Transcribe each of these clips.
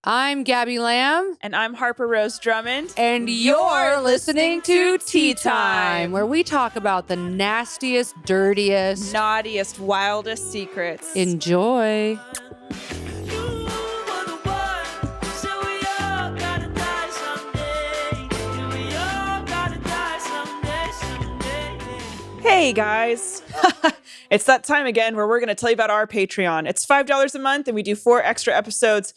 I'm Gabby Lamb. And I'm Harper-Rose Drummond. And you're listening to Tea Time, where we talk about the nastiest, dirtiest, naughtiest, wildest secrets. Enjoy. Hey guys, it's that time again where we're going to tell you about our Patreon. It's $5 a month and we do 4 extra episodes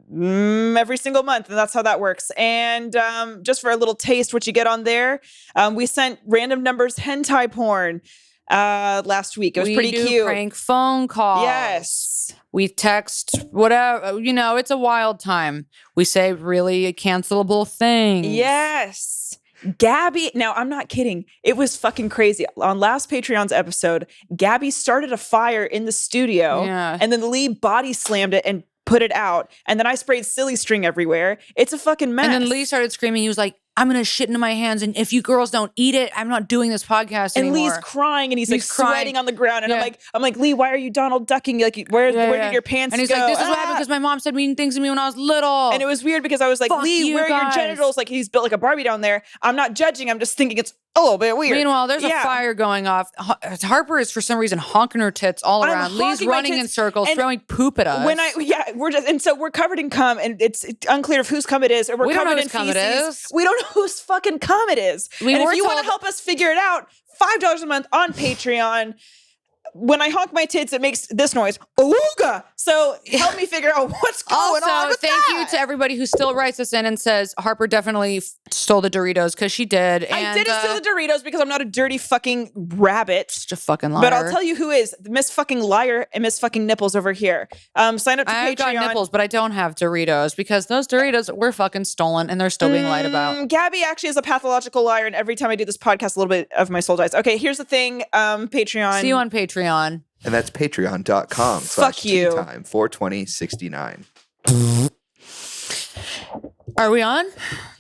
every single month, and that's how that works. And just for a little taste what you get on there, we sent random numbers hentai porn last week. It was pretty cute. Prank phone calls. Yes. We text whatever, it's a wild time. We say really cancelable things. Yes. Gabby, now I'm not kidding. It was fucking crazy. On last Patreon's episode, Gabby started a fire in the studio, and then Lee body slammed it and put it out. And then I sprayed silly string everywhere. It's a fucking mess. And then Lee started screaming. He was like, I'm going to shit into my hands. And if you girls don't eat it, I'm not doing this podcast anymore. And Lee's crying and he's like sweating on the ground. And I'm like, Lee, why are you Donald ducking? Like, where did your pants go? And he's like, this is what happened because my mom said mean things to me when I was little. And it was weird because I was like, Lee, where are your genitals? Like, he's built like a Barbie down there. I'm not judging. I'm just thinking it's a little bit weird. Meanwhile, there's a fire going off. Harper is for some reason honking her tits all around. Lee's running in circles, throwing poop at us. So we're covered in cum, and it's unclear of whose cum it is, or we're covered in feces. We don't know whose fucking cum it is. And if you want to help us figure it out, $5 a month on Patreon. When I honk my tits, it makes this noise. Ooga! So help me figure out what's going on with thank you to everybody who still writes us in and says Harper definitely stole the Doritos, because she did. I didn't steal the Doritos because I'm not a dirty fucking rabbit. Just a fucking liar. But I'll tell you who is. Miss fucking Liar and Miss fucking Nipples over here. Sign up to Patreon. I've got nipples, but I don't have Doritos because those Doritos were fucking stolen and they're still being lied about. Gabby actually is a pathological liar, and every time I do this podcast, a little bit of my soul dies. Okay, here's the thing. Patreon. See you on Patreon. And that's patreon.com/ Fuck you. Teatime 42069. Are we on?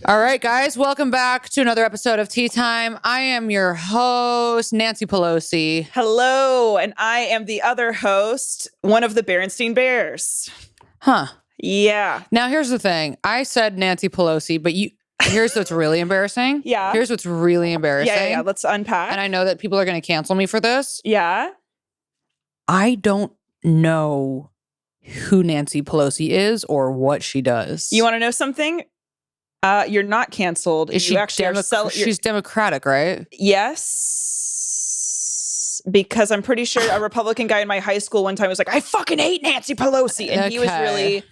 All right, guys. Welcome back to another episode of Tea Time. I am your host, Nancy Pelosi. Hello. And I am the other host, one of the Berenstein Bears. Huh. Yeah. Now, here's the thing. I said Nancy Pelosi, but here's what's really embarrassing. Yeah. Here's what's really embarrassing. Yeah. Let's unpack. And I know that people are going to cancel me for this. Yeah. I don't know who Nancy Pelosi is or what she does. You want to know something? You're not canceled. Is she actually she's Democratic, right? Yes. Because I'm pretty sure a Republican guy in my high school one time was like, I fucking hate Nancy Pelosi. And he was really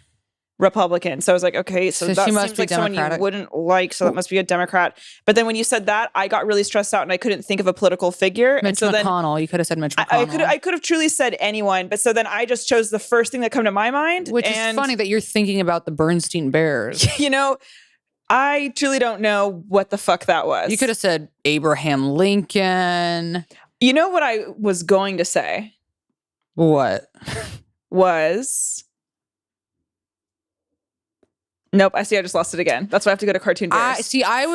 Republican. So I was like, okay, so that she must seems be like Democratic. someone you wouldn't like, so that must be a Democrat. But then when you said that, I got really stressed out and I couldn't think of a political figure. Mitch McConnell. You could have said Mitch McConnell. I could have truly said anyone, but so then I just chose the first thing that came to my mind. Which is funny that you're thinking about the Bernstein Bears. I truly don't know what the fuck that was. You could have said Abraham Lincoln. You know what I was going to say? What? Nope, I see I just lost it again. That's why I have to go to Cartoon Bears. I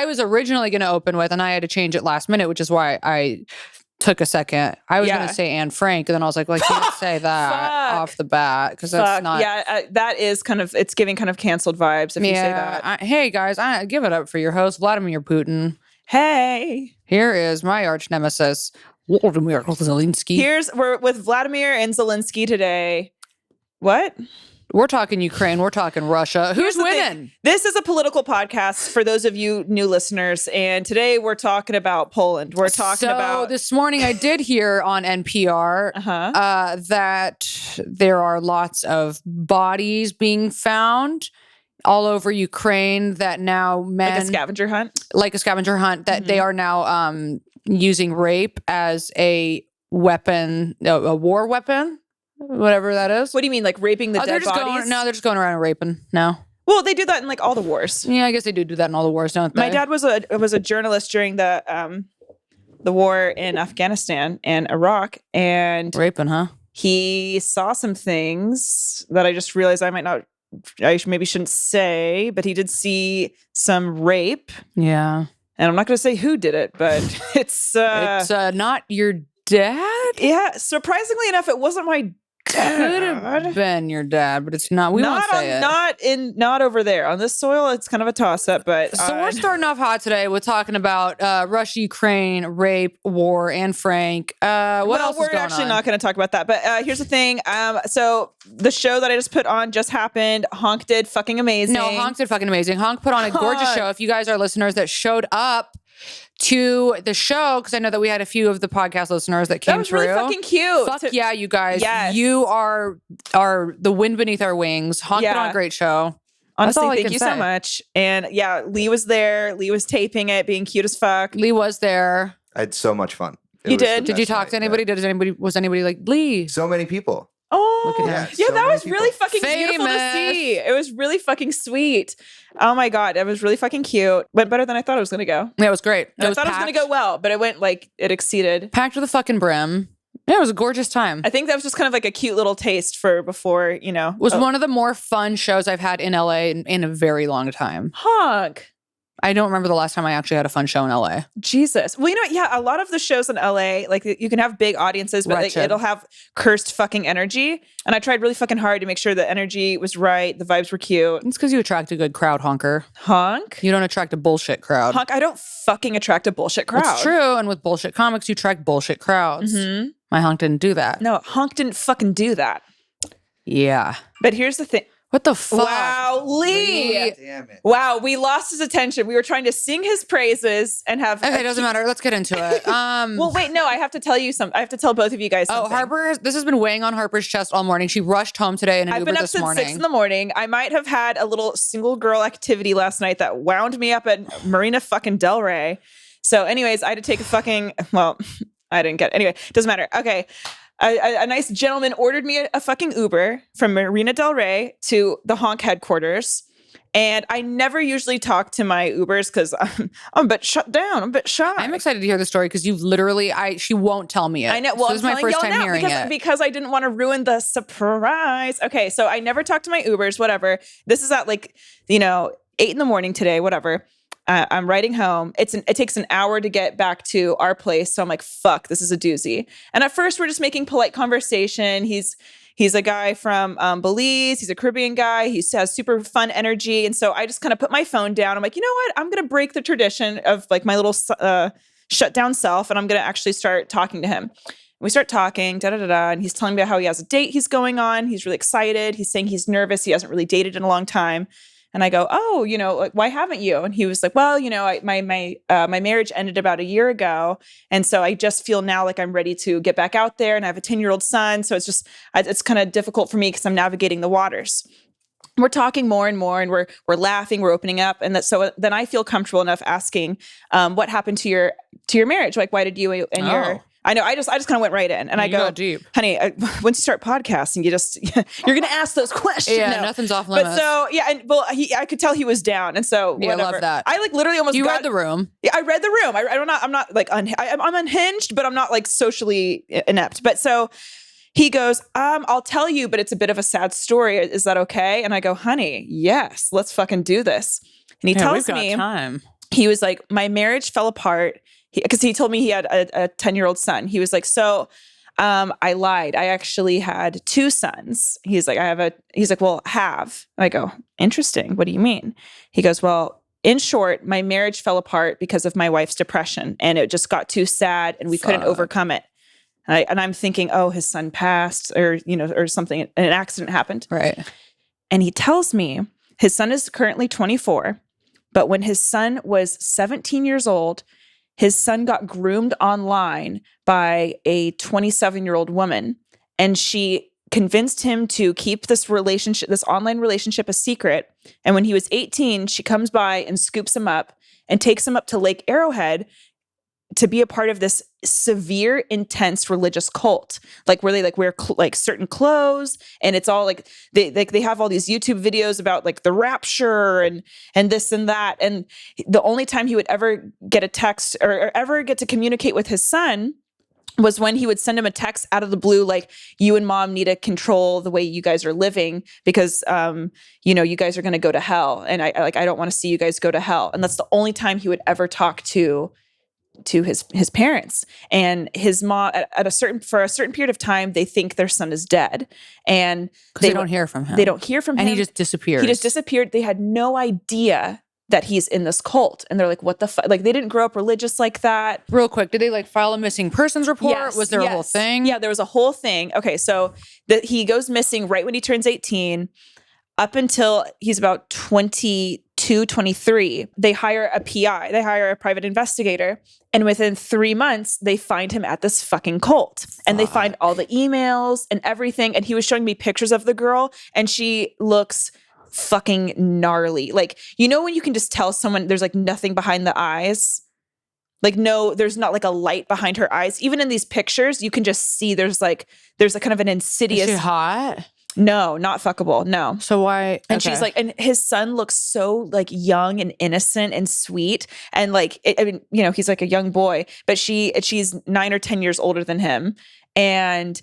was originally gonna open with, and I had to change it last minute, which is why I took a second. I was gonna say Anne Frank, and then I was like, well, I can't say that off the bat because that's not. Yeah, that is it's giving kind of canceled vibes if you say that. Hey guys, give it up for your host, Vladimir Putin. Hey. Here is my arch nemesis, Vladimir Zelensky. We're with Vladimir and Zelensky today. What? We're talking Ukraine. We're talking Russia. Who's winning? This is a political podcast for those of you new listeners. And today we're talking about Poland. We're talking about... this morning I did hear on NPR that there are lots of bodies being found all over Ukraine that now men... Like a scavenger hunt? Like a scavenger hunt. That they are now using rape as a weapon, a war weapon. Whatever that is. What do you mean, like raping the dead bodies? They're just going around and raping now. Well, they do that in like all the wars. Yeah, I guess they do that in all the wars, don't they? My dad was a journalist during the war in Afghanistan and Iraq, and raping, huh? He saw some things that I just realized I maybe shouldn't say, but he did see some rape. Yeah, and I'm not going to say who did it, but it's not your dad? Yeah, surprisingly enough, it wasn't my Could have been your dad, but it's not. We won't say it. Not over there on this soil. It's kind of a toss up, but so we're starting off hot today with talking about Russia, Ukraine, rape, war, and Frank. What else is going on? We're actually not going to talk about that. But here's the thing. So the show that I just put on just happened. Honk did fucking amazing. No, Honk did fucking amazing. Honk put on a gorgeous show. If you guys are listeners that showed up to the show, because I know that we had a few of the podcast listeners that came through. That was really fucking cute. Fuck yeah, you guys. Yes. You are the wind beneath our wings. Honk put on a great show. Honestly, thank you so much. And yeah, Lee was there. Lee was taping it, being cute as fuck. Lee was there. I had so much fun. You did? Did you talk to anybody? Yeah. Was anybody like, Lee? So many people. Oh, look at him. Yeah, So that was people. really fucking beautiful to see. It was really fucking sweet. Oh my God, it was really fucking cute. Went better than I thought it was going to go. Yeah, it was great. I thought it was going to go well, but it went like it exceeded. Packed to the fucking brim. Yeah, it was a gorgeous time. I think that was just kind of like a cute little taste for before, you know. It was one of the more fun shows I've had in LA in a very long time. Honk. I don't remember the last time I actually had a fun show in LA. Jesus. Well, you know what? Yeah, a lot of the shows in LA, like you can have big audiences, but like, it'll have cursed fucking energy. And I tried really fucking hard to make sure the energy was right, the vibes were cute. It's because you attract a good crowd, Honker. Honk? You don't attract a bullshit crowd. Honk, I don't fucking attract a bullshit crowd. It's true. And with bullshit comics, you attract bullshit crowds. Mm-hmm. My Honk didn't do that. No, Honk didn't fucking do that. Yeah. But here's the thing. What the fuck? Wow, Lee. Damn it. Wow, we lost his attention. We were trying to sing his praises and have. Okay, doesn't matter. Let's get into it. Well, wait, no, I have to tell you something. I have to tell both of you guys something. Oh, Harper, this has been weighing on Harper's chest all morning. She rushed home today in an Uber this morning. I've been up since 6 a.m. I might have had a little single girl activity last night that wound me up at Marina fucking Del Rey. So anyways, I had to take a fucking, well, I didn't get, anyway, doesn't matter. Okay. A nice gentleman ordered me a fucking Uber from Marina Del Rey to the Honk headquarters. And I never usually talk to my Ubers because I'm a bit shut down. I'm a bit shy. I'm excited to hear the story because you've literally, she won't tell me it. I know. Well, so this is my first time hearing it. Because I didn't want to ruin the surprise. Okay, so I never talk to my Ubers, whatever. This is at 8 a.m. today, whatever. I'm riding home. It takes an hour to get back to our place. So I'm like, fuck, this is a doozy. And at first we're just making polite conversation. He's a guy from Belize. He's a Caribbean guy. He has super fun energy. And so I just kind of put my phone down. I'm like, you know what? I'm going to break the tradition of like my little shut down self. And I'm going to actually start talking to him. We start talking, and he's telling me about how he has a date he's going on. He's really excited. He's saying he's nervous. He hasn't really dated in a long time. And I go, oh, like, why haven't you? And he was like, well, my marriage ended about a year ago. And so I just feel now like I'm ready to get back out there. And I have a 10-year-old son. So it's kind of difficult for me because I'm navigating the waters. We're talking more and more and we're laughing, we're opening up. And so then I feel comfortable enough asking, what happened to your marriage? Like, why did you and your... I know. I just kind of went right in, and I go, deep. Honey. Once you start podcasting, you're going to ask those questions. Yeah, nothing's off limits. But so yeah, and I could tell he was down, and so yeah, whatever. I love that. I literally almost. You read the room. Yeah, I read the room. I'm not like I'm unhinged, but I'm not like socially inept. But so he goes, I'll tell you, but it's a bit of a sad story. Is that okay? And I go, honey, yes, let's fucking do this. And he tells me, time. He was like, my marriage fell apart. Because he told me he had a 10-year-old son. He was like, so I lied. I actually had 2 sons. He's like, well, have. I go, interesting. What do you mean? He goes, well, in short, my marriage fell apart because of my wife's depression. And it just got too sad and we couldn't overcome it. And I'm thinking, oh, his son passed or something. An accident happened. Right. And he tells me his son is currently 24. But when his son was 17 years old, his son got groomed online by a 27-year-old woman, and she convinced him to keep this online relationship a secret. And when he was 18, she comes by and scoops him up and takes him up to Lake Arrowhead to be a part of this severe, intense religious cult, like where they like wear certain clothes, and it's all like they have all these YouTube videos about like the rapture and this and that. And the only time he would ever get a text or ever get to communicate with his son was when he would send him a text out of the blue, like, you and mom need to control the way you guys are living because, you guys are going to go to hell. And I don't want to see you guys go to hell. And that's the only time he would ever talk to his parents, and his mom for a certain period of time, they think their son is dead, and they don't hear from him. They don't hear from him. And he just disappears. He just disappeared. They had no idea that he's in this cult. And they're like, what the fuck? Like, they didn't grow up religious like that. Real quick, did they like file a missing persons report? Yes, Was there a whole thing? Yeah, there was a whole thing. Okay, so he goes missing right when he turns 18, up until he's about 22, 23. They hire a PI. They hire a private investigator. And within 3 months, they find him at this fucking cult. And they find all the emails and everything. And he was showing me pictures of the girl, and she looks fucking gnarly. Like, you know when you can just tell someone there's like nothing behind the eyes? Like, no, there's not like a light behind her eyes. Even in these pictures, you can just see there's a kind of an insidious. Is she hot? No, not fuckable. No. So why? And she's like, and his son looks so like young and innocent and sweet. And like, I mean, you know, he's like a young boy, but she's 9 or 10 years older than him. And,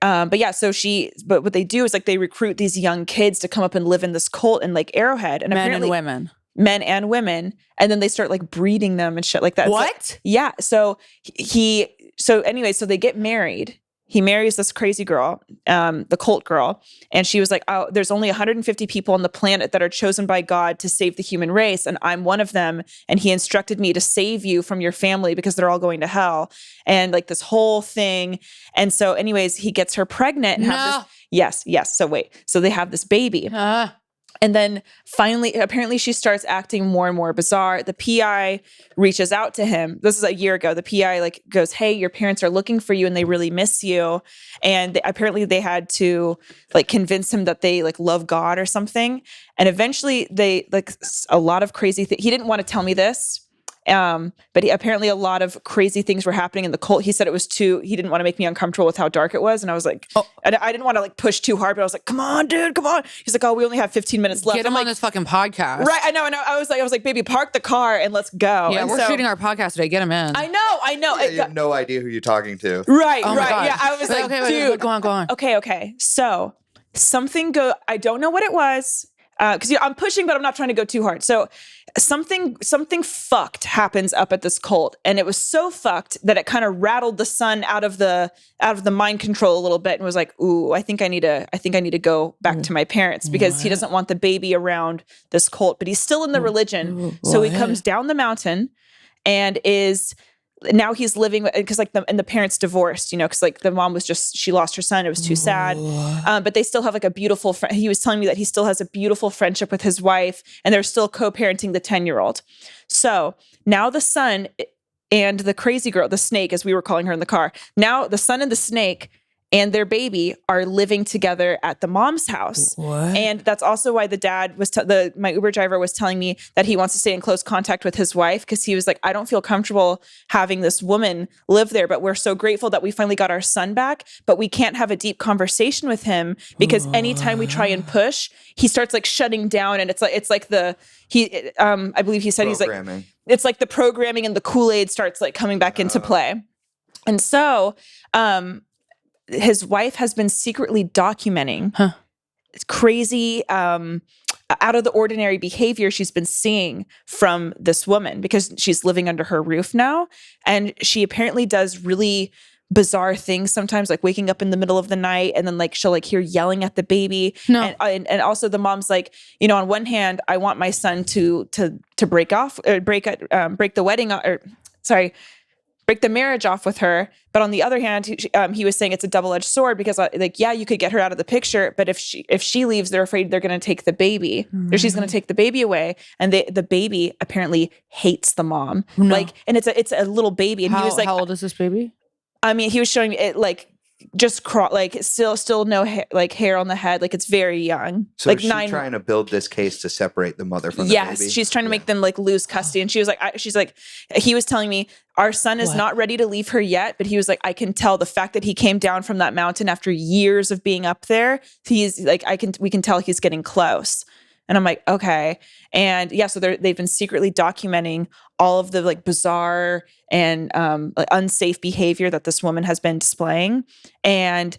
but what they do is like they recruit these young kids to come up and live in this cult in like Arrowhead. And men and women. Men and women. And then they start like breeding them and shit like that. What? So, yeah. So so they get married. He marries this crazy girl, the cult girl. And she was like, oh, there's only 150 people on the planet that are chosen by God to save the human race. And I'm one of them. And he instructed me to save you from your family because they're all going to hell. And like this whole thing. And so anyways, he gets her pregnant. And have this, yes. So they have this baby. And then finally, apparently she starts acting more and more bizarre. The PI reaches out to him. This is a year ago. The PI like goes, hey, your parents are looking for you and they really miss you. And apparently they had to like convince him that they like love God or something. And eventually they like a lot of crazy things. He didn't want to tell me this. But apparently a lot of crazy things were happening in the cult. He said he didn't want to make me uncomfortable with how dark it was. And I was like, I didn't want to like push too hard, but I was like, come on, dude, come on. He's like, oh, we only have 15 minutes left. Get him on this fucking podcast. Right. I know. I was like, baby, park the car and let's go. Yeah, and we're shooting our podcast today. Get him in. I know. Yeah, you have no idea who you're talking to. Right. Oh my God. Yeah. I was like, dude. Go on. Okay. So I don't know what it was. Because I'm pushing, but I'm not trying to go too hard. So something fucked happens up at this cult, and it was so fucked that it kind of rattled the son out of the mind control a little bit, and was like, "Ooh, I think I need to go back to my parents because he doesn't want the baby around this cult, but he's still in the religion." So he comes down the mountain, and now he's living because like the parents divorced, you know, because like the mom she lost her son. It was too sad. But they still have like a beautiful friend. He was telling me that he still has a beautiful friendship with his wife, and they're still co-parenting the 10-year-old. So now the son and the crazy girl, the snake, as we were calling her in the car, now the son and the snake and their baby are living together at the mom's house. What? And that's also why the dad my Uber driver was telling me that he wants to stay in close contact with his wife, because he was like, I don't feel comfortable having this woman live there, but we're so grateful that we finally got our son back, but we can't have a deep conversation with him because anytime we try and push, he starts like shutting down, and it's like I believe he said he's like, it's like the programming and the Kool-Aid starts like coming back into play. And so, his wife has been secretly documenting crazy, out of the ordinary behavior she's been seeing from this woman because she's living under her roof now. And she apparently does really bizarre things sometimes, like waking up in the middle of the night, and then like she'll like hear yelling at the baby. No. And also the mom's like, you know, on one hand, I want my son to break the marriage off with her. But on the other hand, he was saying it's a double-edged sword because you could get her out of the picture, but if she leaves, they're afraid they're going to take the baby, or she's going to take the baby away. And the baby apparently hates the mom. No. Like, and it's a little baby. And he was like, how old is this baby? I mean, he was showing it like just still no hair, like hair on the head. Like it's very young. So like is she trying to build this case to separate the mother from the baby? Yes, she's trying to make them like lose custody. And she was like, he was telling me our son is not ready to leave her yet, but he was like, I can tell the fact that he came down from that mountain after years of being up there. He's like, we can tell he's getting close. And I'm like, okay. And yeah, so they've been secretly documenting all of the like bizarre and like unsafe behavior that this woman has been displaying. And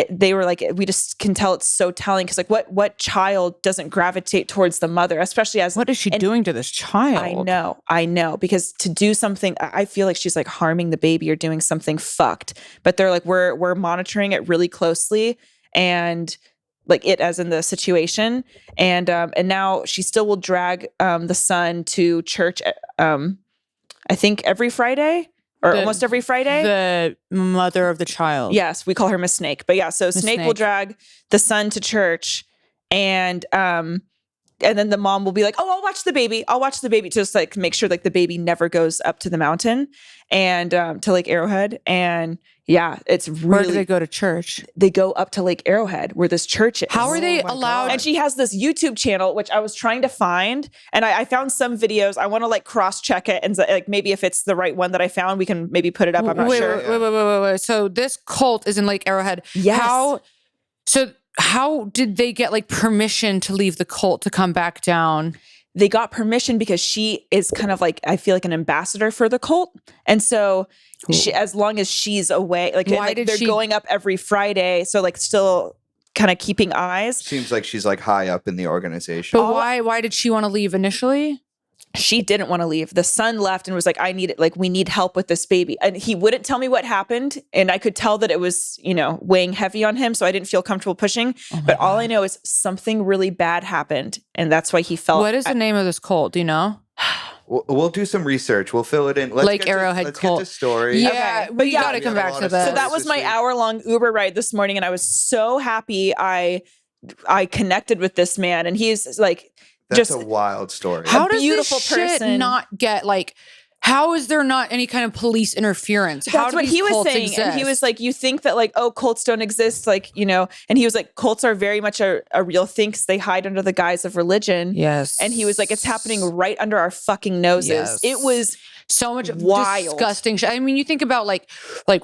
they were like, we just can tell it's so telling because like what child doesn't gravitate towards the mother, especially as— What is she doing to this child? I know, because to do something, I feel like she's like harming the baby or doing something fucked. But they're like, we're monitoring it really closely, and like it as in the situation, and now she still will drag the son to church. I think every Friday. Or almost every Friday. The mother of the child. Yes, we call her Miss Snake. But yeah, so Snake will drag the son to church, and then the mom will be like, "Oh, I'll watch the baby. I'll watch the baby," just like make sure like the baby never goes up to the mountain and to Lake Arrowhead. And yeah, it's really— Where do they go to church? They go up to Lake Arrowhead where this church is. How are they allowed? And she has this YouTube channel, which I was trying to find, and I found some videos. I want to like cross check it and like maybe if it's the right one that I found, we can maybe put it up. I'm not sure. Wait. So this cult is in Lake Arrowhead. Yes. How did they get like permission to leave the cult to come back down? They got permission because she is kind of like, I feel like an ambassador for the cult. And so she, as long as she's away, like, they're going up every Friday. So like still kind of keeping eyes. Seems like she's like high up in the organization. But why did she want to leave initially? She didn't want to leave. The son left and was like, we need help with this baby. And he wouldn't tell me what happened. And I could tell that it was, weighing heavy on him. So I didn't feel comfortable pushing. But all I know is something really bad happened. And that's why he felt— What is the name of this cult? Do you know? We'll do some research. We'll fill it in. Lake Arrowhead cult. Let's get the story. Yeah, okay. but you got to come back to that. So that was my hour-long Uber ride this morning. And I was so happy I connected with this man. And he's like— That's a wild story. How does this shit not get like? How is there not any kind of police interference? That's what he was saying, and he was like, "You think that like, oh, cults don't exist, like, And he was like, "Cults are very much a real thing because they hide under the guise of religion." Yes, and he was like, "It's happening right under our fucking noses." Yes. It was so much wild, disgusting shit. I mean, you think about like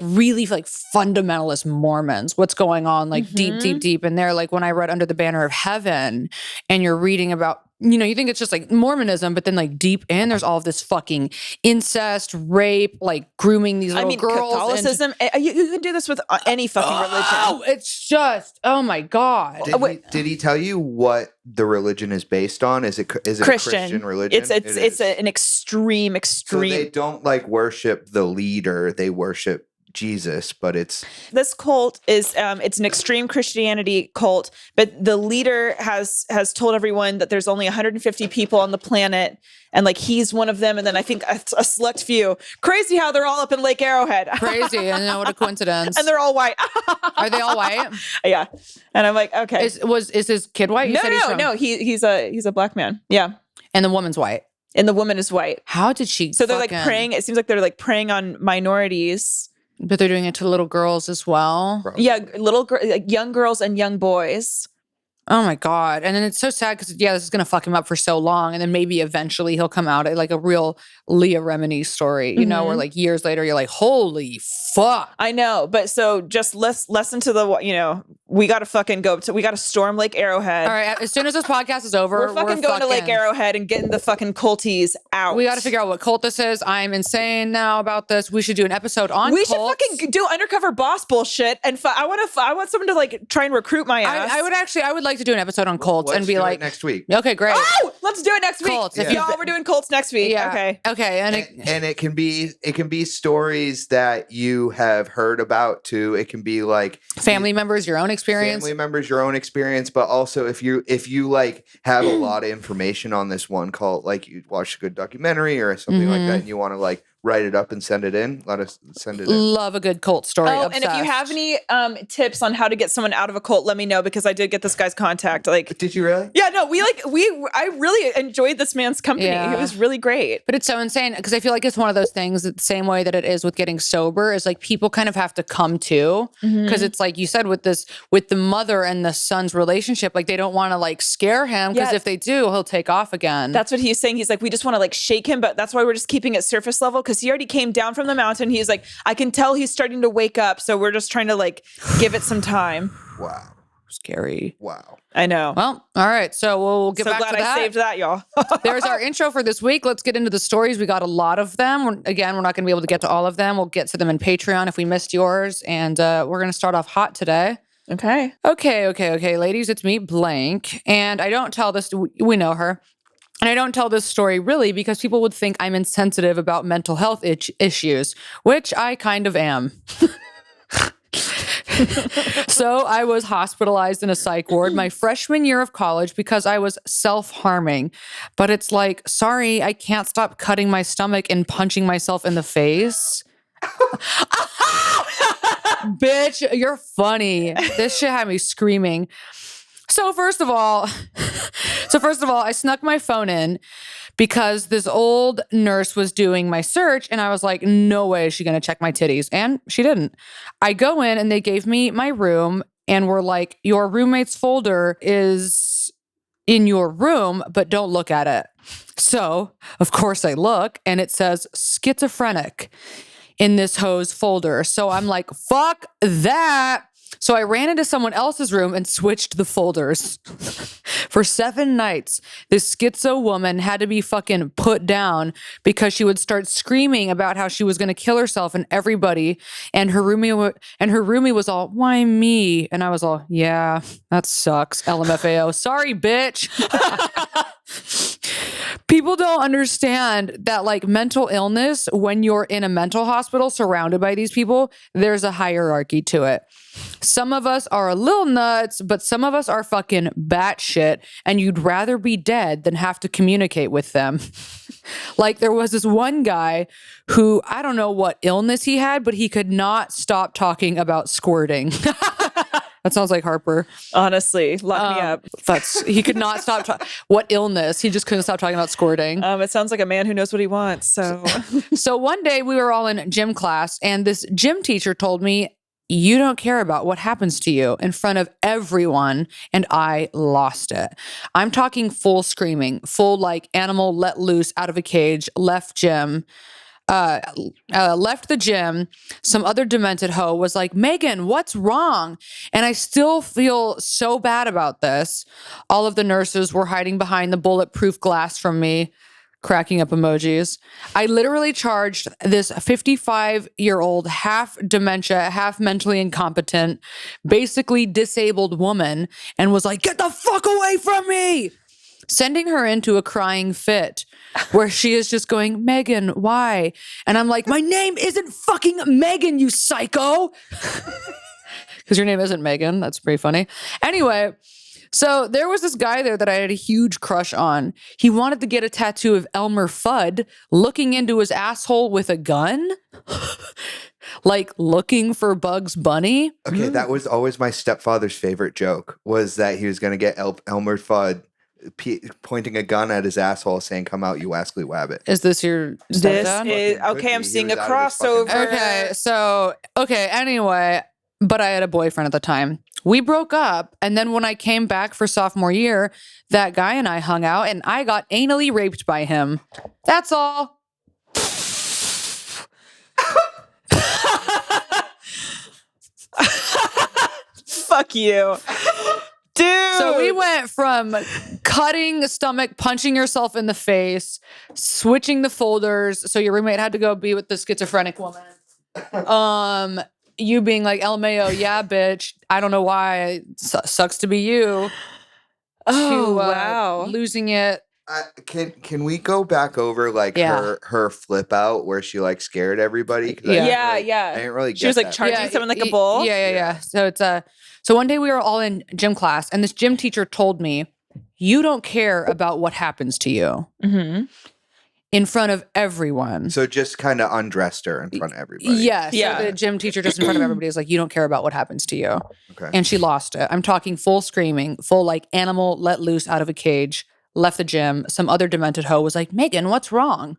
really like fundamentalist Mormons, what's going on like deep, and they're like when I read Under the Banner of Heaven, and you're reading about. You think it's just like Mormonism, but then like deep in, there's all of this fucking incest, rape, like grooming these little girls. Catholicism. You can do this with any fucking religion. Oh, it's just, oh my God. Did he tell you what the religion is based on? Is it Christian. A Christian religion? It's an extreme. So they don't like worship the leader; they worship Jesus, but this cult is it's an extreme Christianity cult, but the leader has told everyone that there's only 150 people on the planet, and like he's one of them, and then I think a select few. Crazy how they're all up in Lake Arrowhead. Crazy, I know, what a coincidence. And they're all white. Are they all white? Yeah, and I'm like, okay. Is his kid white? No. He's a black man. Yeah, and the woman's white. And the woman is white. How did she? So they're like preying. It seems like they're like preying on minorities. But they're doing it to little girls as well. Probably. Yeah, young girls and young boys. Oh my God. And then it's so sad because, this is going to fuck him up for so long. And then maybe eventually he'll come out like a real Leah Remini story, where like years later you're like, holy fuck. I know. But so just listen to the, we got to fucking we got to storm Lake Arrowhead. All right. As soon as this podcast is over, we're fucking going to Lake Arrowhead and getting the fucking culties out. We got to figure out what cult this is. I'm insane now about this. We should do an episode on We cults. should fucking do undercover boss bullshit. And I want someone to like try and recruit my ass. I would like to do an episode on cults and be like next week. Okay, great. Oh, let's do it next week. Cults. Y'all, we're doing cults next week. Yeah. Okay. And it can be stories that you have heard about too. It can be like family members, your own experience. But also if you like have a lot of information on this one cult, like you watched a good documentary or something like that, and you want to like write it up and send it in, let us send it in. Love a good cult story. Oh, obsessed. And if you have any tips on how to get someone out of a cult, let me know, because I did get this guy's contact. Like, did you really? Yeah, no, I really enjoyed this man's company. Yeah. It was really great. But it's so insane because I feel like it's one of those things that the same way that it is with getting sober is like people kind of have to come to, because it's like you said with the mother and the son's relationship, like they don't want to like scare him because if they do, he'll take off again. That's what he's saying. He's like, we just want to like shake him, but that's why we're just keeping it surface level, because he already came down from the mountain. He's like, I can tell he's starting to wake up, so we're just trying to like give it some time. Wow. scary. Wow. I know. Well, all right. So we'll get So back glad to that. I saved that, y'all. There's our intro for this week. Let's get into the stories. We got a lot of them. Again, we're not going to be able to get to all of them. We'll get to them in Patreon if we missed yours. And we're going to start off hot today. Okay. Okay, ladies. It's me, Blank. And I don't tell this, we know her. And I don't tell this story really because people would think I'm insensitive about mental health issues, which I kind of am. So I was hospitalized in a psych ward my freshman year of college because I was self-harming. But it's like, sorry, I can't stop cutting my stomach and punching myself in the face. Bitch, you're funny. This shit had me screaming. So first of all, I snuck my phone in because this old nurse was doing my search and I was like, no way is she going to check my titties. And she didn't. I go in and they gave me my room and were like, your roommate's folder is in your room, but don't look at it. So of course I look and it says schizophrenic in this hoe's folder. So I'm like, fuck that. So I ran into someone else's room and switched the folders. For 7 nights, this schizo woman had to be fucking put down because she would start screaming about how she was going to kill herself and everybody. And her roomie was all, why me? And I was all, yeah, that sucks. LMFAO. Sorry, bitch. People don't understand that like mental illness, when you're in a mental hospital surrounded by these people, there's a hierarchy to it. Some of us are a little nuts, but some of us are fucking batshit, and you'd rather be dead than have to communicate with them. Like there was this one guy who, I don't know what illness he had, but he could not stop talking about squirting. That sounds like Harper. Honestly, lock me up. He could not stop talking. What illness? He just couldn't stop talking about squirting. It sounds like a man who knows what he wants. So, So one day we were all in gym class and this gym teacher told me, you don't care about what happens to you in front of everyone. And I lost it. I'm talking full screaming, full like animal let loose out of a cage, left the gym. Some other demented hoe was like, Megan, what's wrong? And I still feel so bad about this. All of the nurses were hiding behind the bulletproof glass from me, cracking up emojis. I literally charged this 55-year-old, half dementia, half mentally incompetent, basically disabled woman and was like, get the fuck away from me. Sending her into a crying fit where she is just going, Megan, why? And I'm like, my name isn't fucking Megan, you psycho. Because your name isn't Megan. That's pretty funny. Anyway, so there was this guy there that I had a huge crush on. He wanted to get a tattoo of Elmer Fudd looking into his asshole with a gun. Like looking for Bugs Bunny. Okay, that was always my stepfather's favorite joke, was that he was going to get Elmer Fudd pointing a gun at his asshole saying, come out, you wascally wabbit. Is this your stepdad? This is okay. I'm seeing a crossover. Okay. Anyway, but I had a boyfriend at the time. We broke up. And then when I came back for sophomore year, that guy and I hung out and I got anally raped by him. That's all. Fuck you. Dude. So we went from cutting the stomach, punching yourself in the face, switching the folders. So your roommate had to go be with the schizophrenic woman. You being like, LMAO, yeah, bitch. I don't know why. Sucks to be you. Oh, wow. Losing it. Can we go back over like her flip out where she like scared everybody? Yeah. I didn't really get She was like that. charging someone like a bull. Yeah. So it's so one day we were all in gym class and this gym teacher told me, you don't care about what happens to you in front of everyone. So just kind of undressed her in front of everybody. Yeah. So the gym teacher just in front of everybody is like, you don't care about what happens to you. Okay. And she lost it. I'm talking full screaming, full like animal let loose out of a cage, left the gym. Some other demented hoe was like, Megan, what's wrong?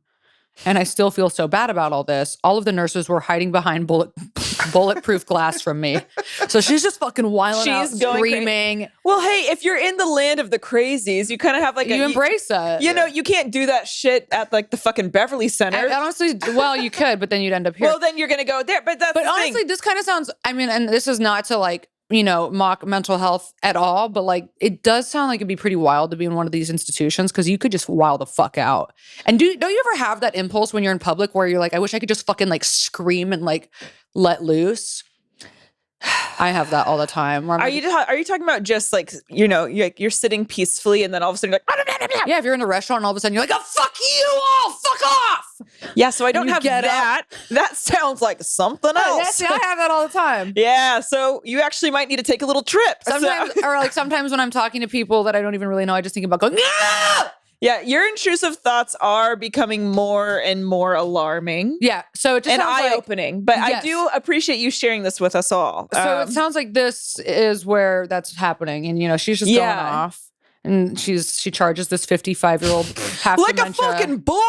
And I still feel so bad about all this. All of the nurses were hiding behind bulletproof glass from me. So she's just fucking wilding out, screaming. Well, hey, if you're in the land of the crazies, you kind of have like you embrace it. You know, you can't do that shit at like the fucking Beverly Center. Honestly, well, you could, but then you'd end up here. Well, then you're gonna go there. But honestly, this kind of sounds. I mean, and this is not to like mock mental health at all, but like it does sound like it'd be pretty wild to be in one of these institutions because you could just wild the fuck out. And don't you ever have that impulse when you're in public where you're like, I wish I could just fucking like scream and like let loose? I have that all the time. Where Are you talking about just like, you're sitting peacefully and then all of a sudden you're like, yeah, if you're in a restaurant and all of a sudden you're like, oh, fuck you all, fuck off. Yeah, so I don't have get that. That sounds like something else. I have that all the time. Yeah, so you actually might need to take a little trip. Sometimes, or like sometimes when I'm talking to people that I don't even really know, I just think about going, yeah! Yeah, your intrusive thoughts are becoming more and more alarming. Yeah, so it just and sounds eye-opening. But yes. I do appreciate you sharing this with us all. So it sounds like this is where that's happening, and she's just going off, and she charges this 55-year-old half like dementia. a fucking bull.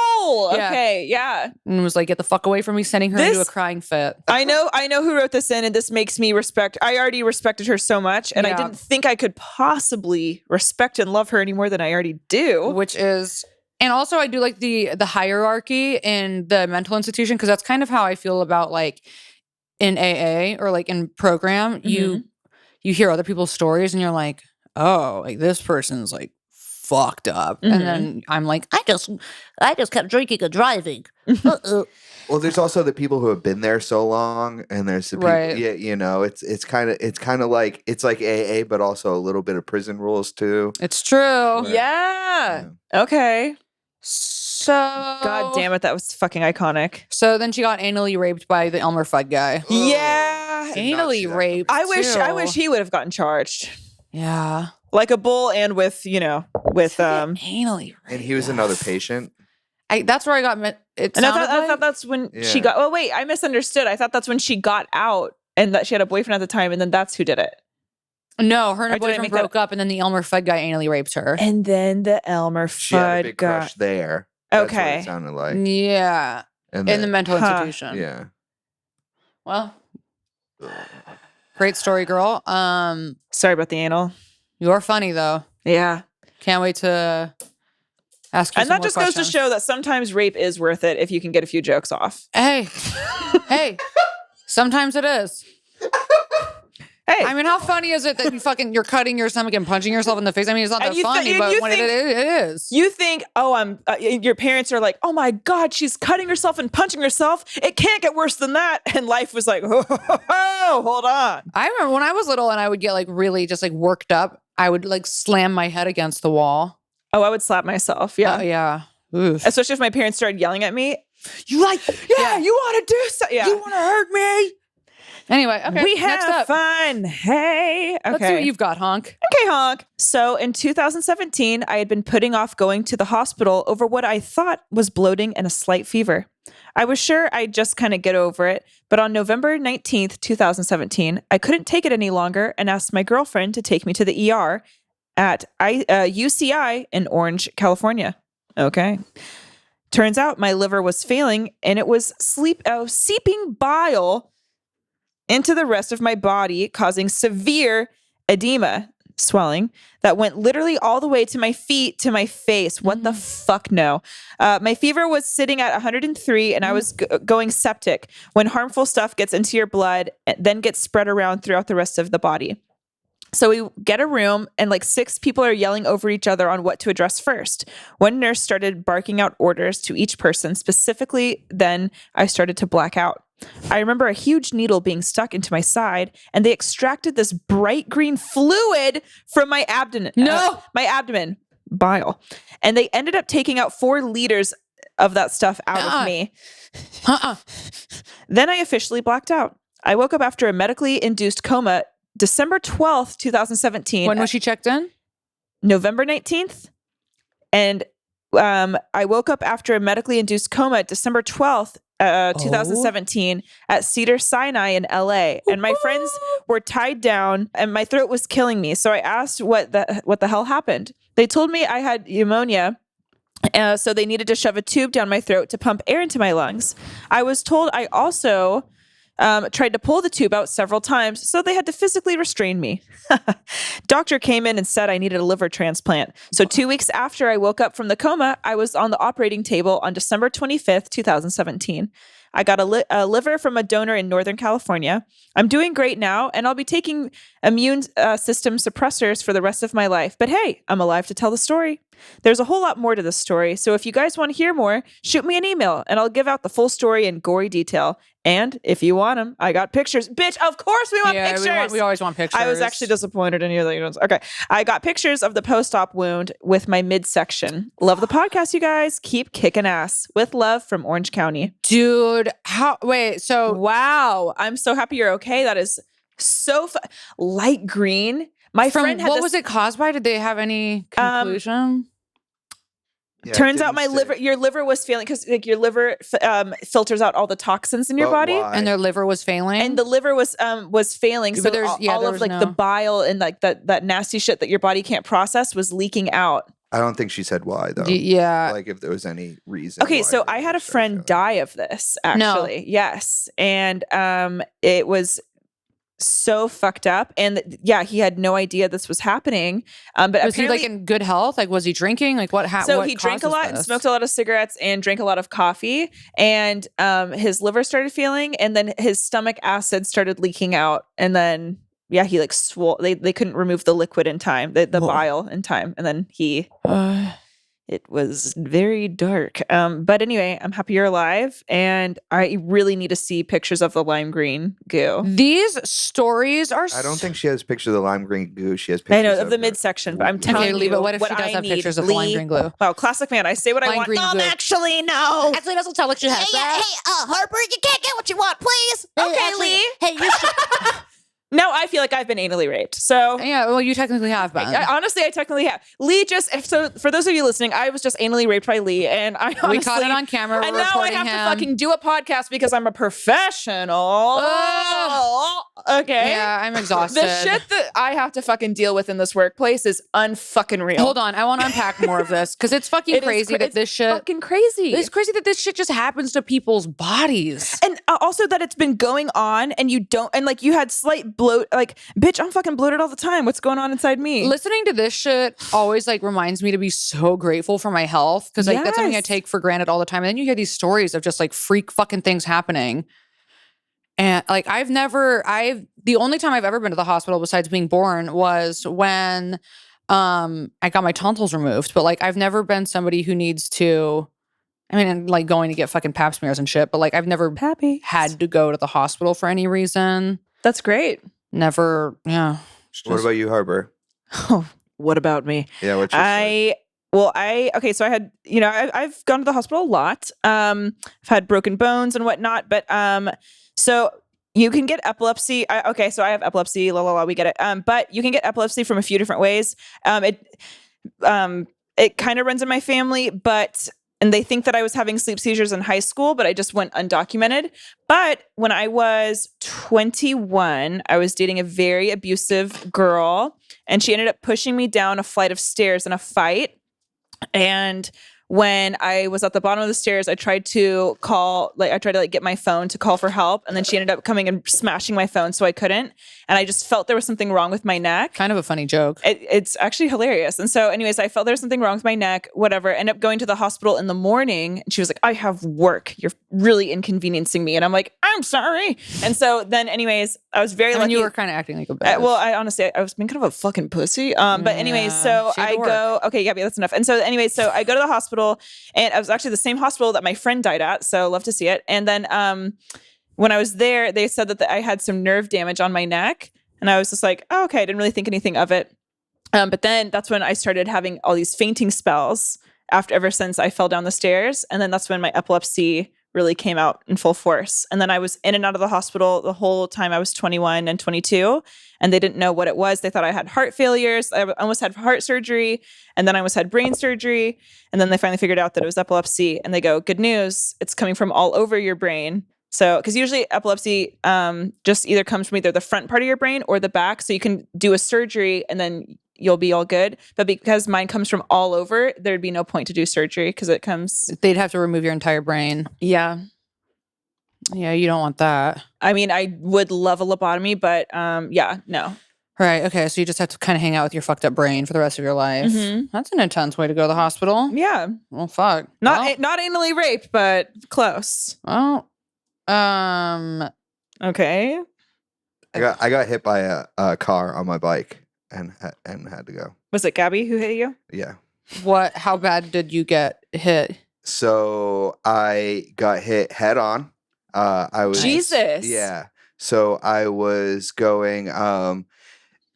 Yeah. Okay, yeah, and was like, "Get the fuck away from me!" Sending her into a crying fit. I know who wrote this in, and this makes me respect. I already respected her so much, and I didn't think I could possibly respect and love her any more than I already do. Which is, and also I do like the hierarchy in the mental institution because that's kind of how I feel about like in AA or like in program. You hear other people's stories, and you're like, oh, like this person's like fucked up. And then I'm like, I just kept drinking and driving. Well, there's also the people who have been there so long, and there's the people, it's kind of like, it's like AA, but also a little bit of prison rules too. It's true. Yeah. Okay. So God damn it, that was fucking iconic. So then she got anally raped by the Elmer Fudd guy. Yeah. Anally raped. I wish he would have gotten charged. Yeah. Like a bull and with anally raped. And he was another patient. That's where I got it. And I thought that's when she got. Oh wait, I misunderstood. I thought that's when she got out and that she had a boyfriend at the time, and then that's who did it. No, her and her boyfriend broke up, and then the Elmer Fudd guy anally raped her. And then the Elmer Fudd she had a big crush there. That's what it sounded like. Yeah, in the mental institution. Yeah. Well, great story, girl. Sorry about the anal. You're funny though. Yeah. Can't wait to ask you. And that just goes to show that sometimes rape is worth it if you can get a few jokes off. Hey, sometimes it is. Hey, I mean, how funny is it that you're cutting your stomach and punching yourself in the face? I mean, it's not that funny, but when it is. You think, your parents are like, oh my God, she's cutting herself and punching herself. It can't get worse than that. And life was like, oh, hold on. I remember when I was little and I would get like really just like worked up, I would like slam my head against the wall. Oh, I would slap myself. Yeah. Yeah. Oof. Especially if my parents started yelling at me. You want to do something. Yeah. You want to hurt me? Anyway, okay. We next have up. fun. Hey. Okay. Let's see what you've got, honk. Okay, honk. So in 2017, I had been putting off going to the hospital over what I thought was bloating and a slight fever. I was sure I'd just kind of get over it, but on November 19th, 2017, I couldn't take it any longer and asked my girlfriend to take me to the ER at UCI in Orange, California. Okay. Turns out my liver was failing and it was seeping bile into the rest of my body, causing severe edema, swelling, that went literally all the way to my feet, to my face. What the fuck, no. My fever was sitting at 103 and I was going septic when harmful stuff gets into your blood and then gets spread around throughout the rest of the body. So we get a room and like 6 people are yelling over each other on what to address first. One nurse started barking out orders to each person. Specifically, then I started to black out. I remember a huge needle being stuck into my side and they extracted this bright green fluid from my abdomen. My abdomen. Bile. And they ended up taking out 4 liters of that stuff out of me. Then I officially blacked out. I woke up after a medically induced coma December 12th, 2017. When was she checked in? November 19th. And I woke up after a medically induced coma December 12th, 2017 at Cedars-Sinai in LA. And my friends were tied down and my throat was killing me. So I asked what the hell happened. They told me I had pneumonia. So they needed to shove a tube down my throat to pump air into my lungs. I was told I also tried to pull the tube out several times, so they had to physically restrain me. Doctor came in and said I needed a liver transplant. So 2 weeks after I woke up from the coma, I was on the operating table on December 25th, 2017. I got a liver from a donor in Northern California. I'm doing great now, and I'll be taking immune system suppressors for the rest of my life. But hey, I'm alive to tell the story. There's a whole lot more to this story, so if you guys want to hear more, shoot me an email, and I'll give out the full story in gory detail. And if you want them, I got pictures. Bitch, of course we want pictures. We always want pictures. I was actually disappointed in you that you don't. Okay. I got pictures of the post-op wound with my midsection. Love the podcast, you guys. Keep kicking ass. With love from Orange County. Dude, Wow. I'm so happy you're okay. That is so light green. My friend had what was it caused by? Did they have any conclusion? Yeah, Turns out didn't say. your liver was failing because like your liver filters out all the toxins in your But body. why? And their liver was failing? And the liver was failing, so But there's- all there of was like the bile and like that nasty shit that your body can't process was leaking out. I don't think she said why though. Yeah. Like if there was any reason. Okay, why so they I had a started friend failing. die of this actually. Yes, and it was so fucked up, and he had no idea this was happening. But was he like in good health? Like, was he drinking? Like, what happened? So he drank a lot and smoked a lot of cigarettes and drank a lot of coffee, and his liver started failing, and then his stomach acid started leaking out, and then he like swole. They couldn't remove the liquid in time, the bile in time, and then he. It was very dark. But anyway, I'm happy you're alive, and I really need to see pictures of the lime green goo. These stories are. I don't think she has pictures of the lime green goo. She has pictures I know of the her- midsection, but I'm telling Okay, you, Lee, but what if she does I have need, pictures of the lime Lee. green glue? Wow, classic man. I say what I Lime want. green glue. Actually, no. Actually, doesn't tell what she has. Harper, you can't get what you want, please. Okay, Lee. Hey, you should. Now I feel like I've been anally raped. So Yeah, well, you technically have been. honestly, I technically have. Lee so for those of you listening, I was just anally raped by Lee, and I honestly, We caught it on camera. and We're now I reporting have to him. fucking do a podcast because I'm a professional. Okay. Yeah, I'm exhausted. The shit that I have to fucking deal with in this workplace is unfucking real. Hold on, I want to unpack more of this because it's fucking It is crazy that it's this shit. fucking crazy. It's crazy that this shit just happens to people's bodies. And also that it's been going on and you don't, and like you had slight bloat, like, bitch, I'm fucking bloated all the time. What's going on inside me? Listening to this shit always like reminds me to be so grateful for my health because like that's something I Yes. take for granted all the time. And then you hear these stories of just like freak fucking things happening. And like the only time I've ever been to the hospital besides being born was when I got my tonsils removed. But like I've never been somebody who needs to, I mean, like going to get fucking pap smears and shit, but like I've never Pappy. had to go to the hospital for any reason. That's great. Never, yeah. What about you, Harper? Oh, what about me? Yeah, what's your story? Okay, so I had, I've gone to the hospital a lot. I've had broken bones and whatnot, but so you can get epilepsy. So I have epilepsy, we get it. But you can get epilepsy from a few different ways. It kind of runs in my family, and they think that I was having sleep seizures in high school, but I just went undocumented. But when I was 21, I was dating a very abusive girl, and she ended up pushing me down a flight of stairs in a fight. And when I was at the bottom of the stairs, I tried to get my phone to call for help. And then she ended up coming and smashing my phone, so I couldn't. And I just felt there was something wrong with my neck. Kind of a funny joke. It's actually hilarious. And so anyways, I felt there was something wrong with my neck, whatever. Ended up going to the hospital in the morning. And she was like, I have work. You're really inconveniencing me. And I'm like, I'm sorry. And so then anyways, I was very And lucky. you were kind of acting like a bitch. I honestly, I was being kind of a fucking pussy. But anyways, so she had I to go, okay, Gabby, that's enough. And so anyways, so I go to the hospital, and I was actually the same hospital that my friend died at. So love to see it. And then when I was there, they said that I had some nerve damage on my neck. And I was just like, oh, okay, I didn't really think anything of it. But then that's when I started having all these fainting spells ever since I fell down the stairs. And then that's when my epilepsy really came out in full force. And then I was in and out of the hospital the whole time I was 21 and 22. And they didn't know what it was. They thought I had heart failures. I almost had heart surgery. And then I almost had brain surgery. And then they finally figured out that it was epilepsy. And they go, good news, it's coming from all over your brain. So, because usually epilepsy just either comes from either the front part of your brain or the back. So you can do a surgery and then you'll be all good. But because mine comes from all over, there'd be no point to do surgery because it comes. They'd have to remove your entire brain. Yeah. Yeah, you don't want that. I mean, I would love a lobotomy, but no. Right. Okay. So you just have to kind of hang out with your fucked up brain for the rest of your life. Mhm. That's an intense way to go to the hospital. Yeah. Well, fuck. Not anally raped, but close. Well, Okay. I got hit by a car on my bike and had to go. Was it Gabby who hit you? Yeah. What? How bad did you get hit? So I got hit head on. I was Jesus. Yeah. So I was going.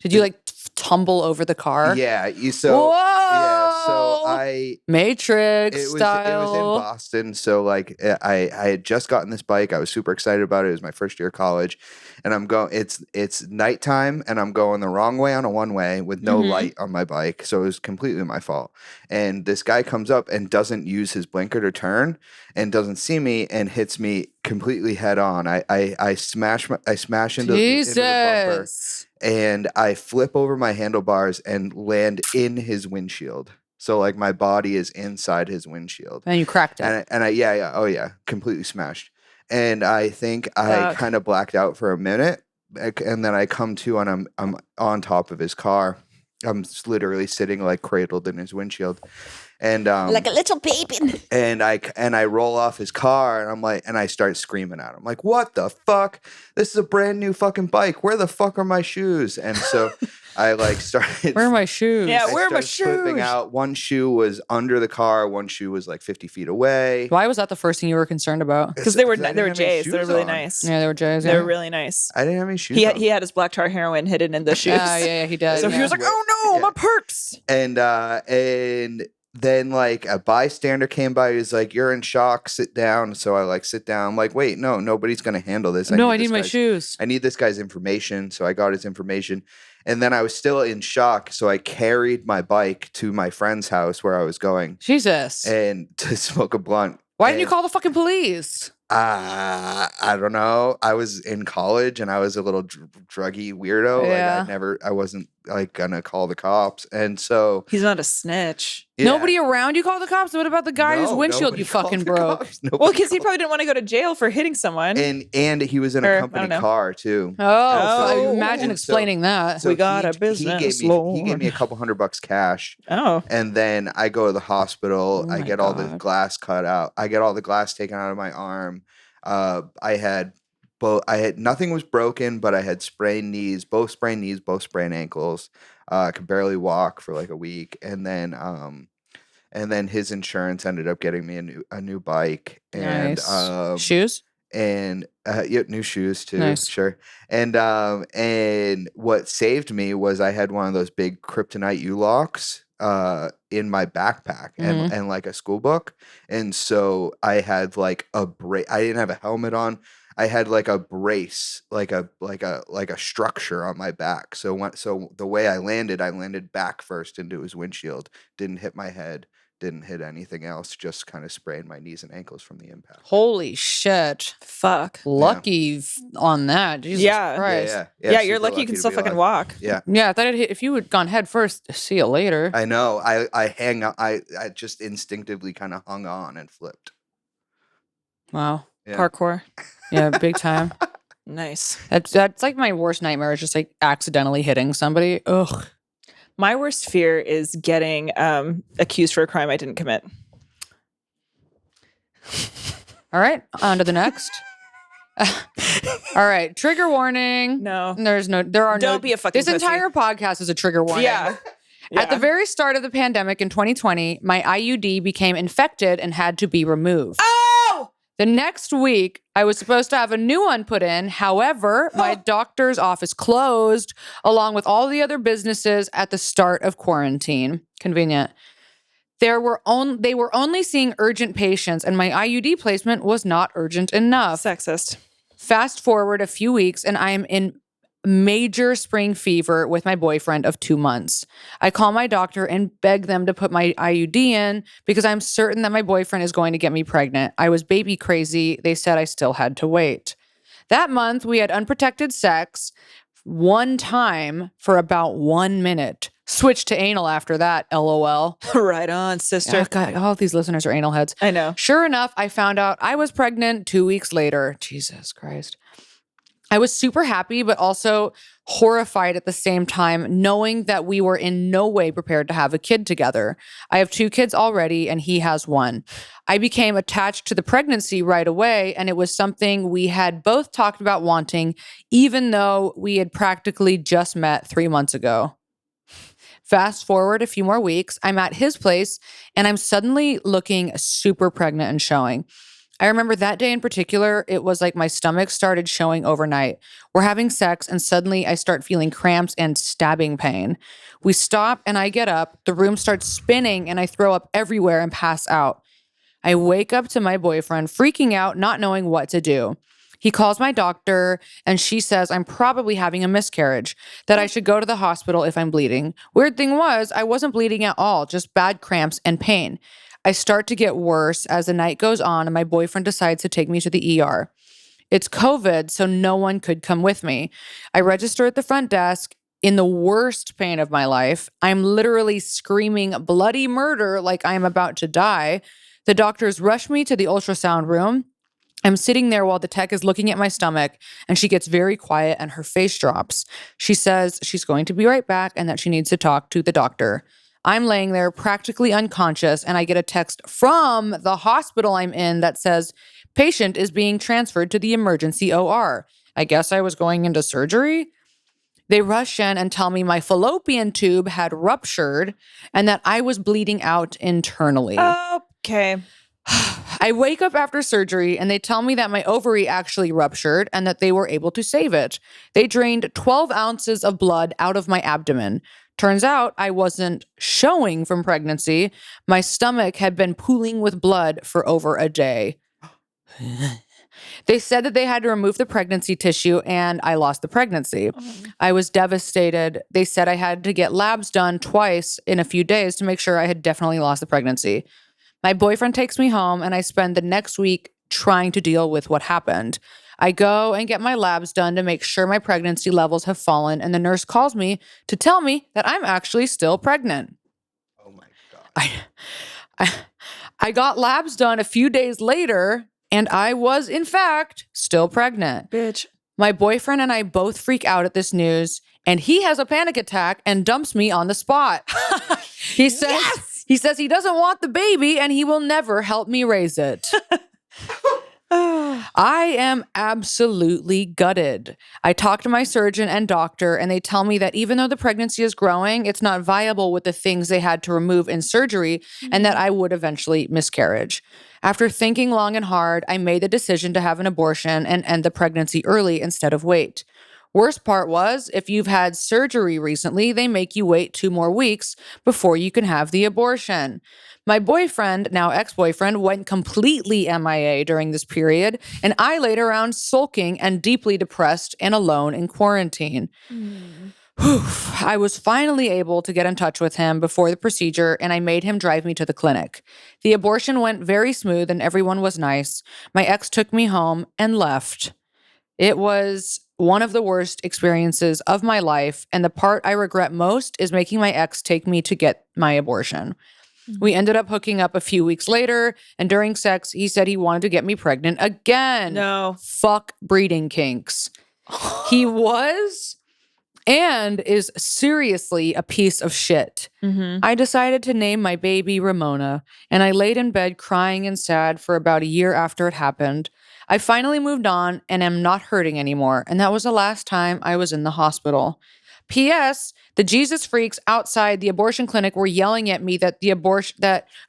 Did you like tumble over the car? Yeah. Whoa! Yeah. So Matrix it was in style. Boston. So like I had just gotten this bike. I was super excited about it. It was my first year of college, and I'm going. It's nighttime, and I'm going the wrong way on a one way with no light on my bike. So it was completely my fault. And this guy comes up and doesn't use his blinker to turn, and doesn't see me, and hits me completely head on. I smash into the bumper, Jesus. and I flip over my handlebars and land in his windshield. So like my body is inside his windshield. And you cracked it. And I oh yeah, completely smashed. And I think I kind of blacked out for a minute, and then I come to and I'm on top of his car. I'm literally sitting like cradled in his windshield. And Like a little baby. and I roll off his car, and I'm like, and I start screaming at him like, "What the fuck? This is a brand new fucking bike. Where the fuck are my shoes?" And so I like started. Where are my shoes? Yeah, I where are my started flipping shoes? out. One shoe was under the car. One shoe was like 50 feet away. Why was that the first thing you were concerned about? Because they were I didn't have any Jays. They were shoes really on. nice. Yeah, they were Jays. They Yeah. were really nice. I didn't have any shoes. He on. had his black tar heroin hidden in the shoes. Yeah, he did. So he was like, "Oh no, my perks." And then like a bystander came by. He was like, "You're in shock. Sit down." So I like sit down. I'm like, "Wait, no, nobody's gonna handle this. I this need my guy's- shoes. I need this guy's information." So I got his information. And then I was still in shock. So I carried my bike to my friend's house where I was going Jesus. and to smoke a blunt. Why didn't you call the fucking police? I don't know. I was in college and I was a little druggy weirdo. Yeah. Like I wasn't like gonna call the cops. And so He's not a snitch. yeah. Nobody around you called the cops? What about the guy whose No, windshield nobody you called fucking the broke? cops. Nobody Well, because he called- probably didn't want to go to jail for hitting someone. and he was in Or, I a don't company know. car too. Oh, Oh. imagine And explaining that. So We got a he business gave me a couple $100 cash. Oh. And then I go to the hospital. Oh I my get all the God. glass cut out. I get all the glass taken out of my arm. I had nothing was broken, but I had sprained knees, both sprained ankles. I could barely walk for like a week, and then his insurance ended up getting me a new bike and Nice. Shoes? and new shoes too. Nice. Sure. And what saved me was I had one of those big kryptonite U-locks in my backpack and like a school book. And so I had like a brace. I didn't have a helmet on. I had like a brace, like a structure on my back. So the way I landed back first into his windshield. Didn't hit my head. Didn't hit anything else. Just kind of sprained my knees and ankles from the impact. Holy shit. Fuck. Lucky on that. Jesus Yeah. Christ. Yeah, you're super lucky you can to still be fucking alive. walk. Yeah. Yeah, I thought if you had gone head first, see you later. I know. I hang up. I just instinctively kind of hung on and flipped. Wow. Yeah. Parkour. Yeah, big time. Nice. That's like my worst nightmare is just like accidentally hitting somebody. Ugh. My worst fear is getting accused for a crime I didn't commit. All right, on to the next. All right, trigger warning. No. There are no. Don't be a fucking This pussy. entire podcast is a trigger warning. Yeah. At the very start of the pandemic in 2020, my IUD became infected and had to be removed. Oh! The next week, I was supposed to have a new one put in. However, my doctor's office closed along with all the other businesses at the start of quarantine. Convenient. They were only seeing urgent patients, and my IUD placement was not urgent enough. Sexist. Fast forward a few weeks, and I am in major spring fever with my boyfriend of 2 months. I call my doctor and beg them to put my IUD in because I'm certain that my boyfriend is going to get me pregnant. I was baby crazy. They said I still had to wait. That month, we had unprotected sex one time for about 1 minute. Switched to anal after that, LOL. Right on, sister. Oh, God, all of these listeners are anal heads. I know. Sure enough, I found out I was pregnant 2 weeks later. Jesus Christ. I was super happy, but also horrified at the same time, knowing that we were in no way prepared to have a kid together. I have 2 kids already, and he has 1. I became attached to the pregnancy right away, and it was something we had both talked about wanting, even though we had practically just met 3 months ago. Fast forward a few more weeks, I'm at his place, and I'm suddenly looking super pregnant and showing. I remember that day in particular, it was like my stomach started showing overnight. We're having sex, and suddenly I start feeling cramps and stabbing pain. We stop, and I get up. The room starts spinning, and I throw up everywhere and pass out. I wake up to my boyfriend freaking out, not knowing what to do. He calls my doctor, and she says I'm probably having a miscarriage, that I should go to the hospital if I'm bleeding. Weird thing was, I wasn't bleeding at all, just bad cramps and pain. I start to get worse as the night goes on, and my boyfriend decides to take me to the ER. It's COVID, so no one could come with me. I register at the front desk in the worst pain of my life. I'm literally screaming bloody murder like I am about to die. The doctors rush me to the ultrasound room. I'm sitting there while the tech is looking at my stomach, and she gets very quiet and her face drops. She says she's going to be right back and that she needs to talk to the doctor. I'm laying there practically unconscious, and I get a text from the hospital I'm in that says, patient is being transferred to the emergency OR. I guess I was going into surgery? They rush in and tell me my fallopian tube had ruptured and that I was bleeding out internally. Okay. I wake up after surgery, and they tell me that my ovary actually ruptured and that they were able to save it. They drained 12 ounces of blood out of my abdomen. Turns out I wasn't showing from pregnancy. My stomach had been pooling with blood for over a day. They said that they had to remove the pregnancy tissue, and I lost the pregnancy. I was devastated. They said I had to get labs done twice in a few days to make sure I had definitely lost the pregnancy. My boyfriend takes me home, and I spend the next week trying to deal with what happened. I go and get my labs done to make sure my pregnancy levels have fallen, and the nurse calls me to tell me that I'm actually still pregnant. Oh my God. I got labs done a few days later, and I was, in fact, still pregnant. Bitch. My boyfriend and I both freak out at this news, and he has a panic attack and dumps me on the spot. He says... Yes! He says he doesn't want the baby and he will never help me raise it. I am absolutely gutted. I talk to my surgeon and doctor, and they tell me that even though the pregnancy is growing, it's not viable with the things they had to remove in surgery, and that I would eventually miscarriage. After thinking long and hard, I made the decision to have an abortion and end the pregnancy early instead of wait. Worst part was, if you've had surgery recently, they make you wait 2 more weeks before you can have the abortion. My boyfriend, now ex-boyfriend, went completely MIA during this period, and I laid around sulking and deeply depressed and alone in quarantine. I was finally able to get in touch with him before the procedure, and I made him drive me to the clinic. The abortion went very smooth and everyone was nice. My ex took me home and left. It was one of the worst experiences of my life, and the part I regret most is making my ex take me to get my abortion. We ended up hooking up a few weeks later, and during sex, he said he wanted to get me pregnant again. No. Fuck breeding kinks. He was and is seriously a piece of shit. I decided to name my baby Ramona, and I laid in bed crying and sad for about a year after it happened. I finally moved on and am not hurting anymore, and that was the last time I was in the hospital. P.S. The Jesus freaks outside the abortion clinic were yelling at me that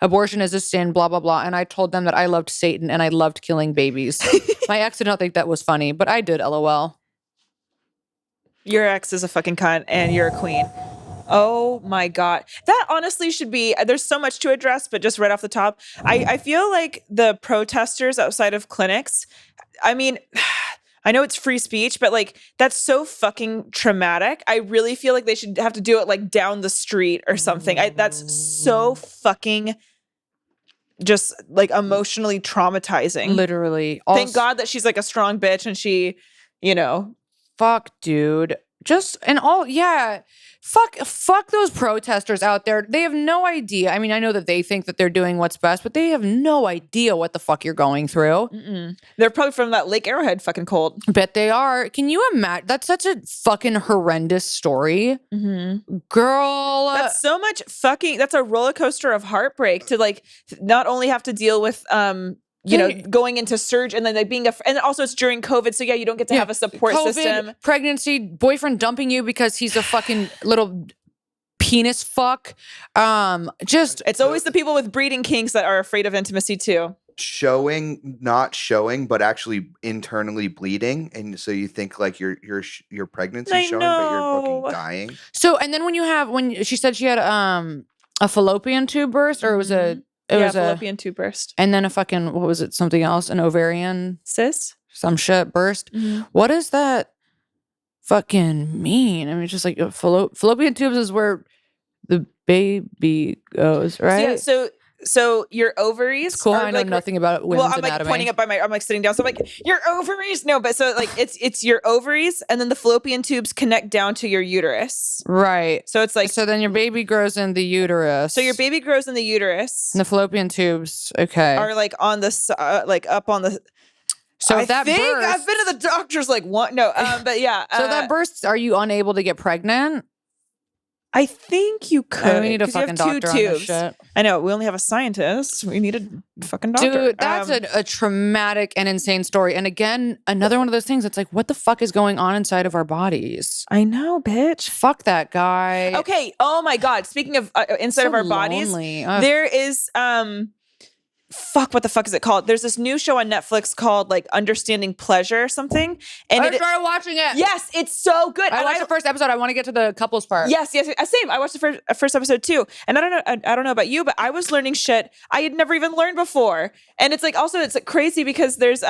abortion is a sin, blah, blah, blah, and I told them that I loved Satan and I loved killing babies. My ex did not think that was funny, but I did, LOL. Your ex is a fucking cunt, and you're a queen. Oh my God. That honestly should be, there's so much to address, but just right off the top, I feel like the protesters outside of clinics, I mean, I know it's free speech, but like, that's so fucking traumatic. I really feel like they should have to do it like down the street or something. That's so fucking just like emotionally traumatizing. Literally. Thank God that she's like a strong bitch and she, you know. Fuck, dude. just and all fuck those protesters out there. They have no idea. I mean, I know that they think that they're doing what's best, but they have no idea what the fuck you're going through. They're probably from that Lake Arrowhead fucking cold. Bet they are. Can you imagine? That's such a fucking horrendous story. Girl. That's so much fucking, that's a roller coaster of heartbreak to like not only have to deal with you know, going into surge and then like being and also it's during COVID. So yeah, you don't get to have a support COVID, system. Pregnancy, boyfriend dumping you because he's a fucking little penis fuck. It's always the people with breeding kinks that are afraid of intimacy too. Not showing, but actually internally bleeding, and so you think like your pregnancy showing, but you're fucking dying. So and then when she said she had a fallopian tube burst, or it was a fallopian tube burst. And then a fucking, what was it? Something else? An ovarian cyst? Some shit burst. What does that fucking mean? I mean, it's just like fallopian tubes is where the baby goes, right? So your ovaries. It's cool. I know nothing about women's anatomy. I'm like pointing up I'm like sitting down. So I'm like, your ovaries? No, but so like it's your ovaries, and then the fallopian tubes connect down to your uterus. Right. So it's like, so then your baby grows in the uterus. So your baby grows in the uterus. And the fallopian tubes, okay, are like on the like up on the. So I that think burst, I've been to the doctors like one. No, but yeah. So that bursts. Are you unable to get pregnant? I think you could. We need a fucking doctor on this shit. I know. We only have a scientist. We need a fucking doctor. Dude, that's a traumatic and insane story. And again, another one of those things. It's like, what the fuck is going on inside of our bodies? I know, bitch. Fuck that guy. Okay. Oh my God. Speaking of inside of our bodies, there is fuck, what the fuck is it called? There's this new show on Netflix called like Understanding Pleasure or something. And I started watching it. Yes, it's so good. I watched the first episode. I want to get to the couples part. Yes. Same. I watched the first episode too. And I don't know about you, but I was learning shit I had never even learned before. And it's like also it's like crazy because there's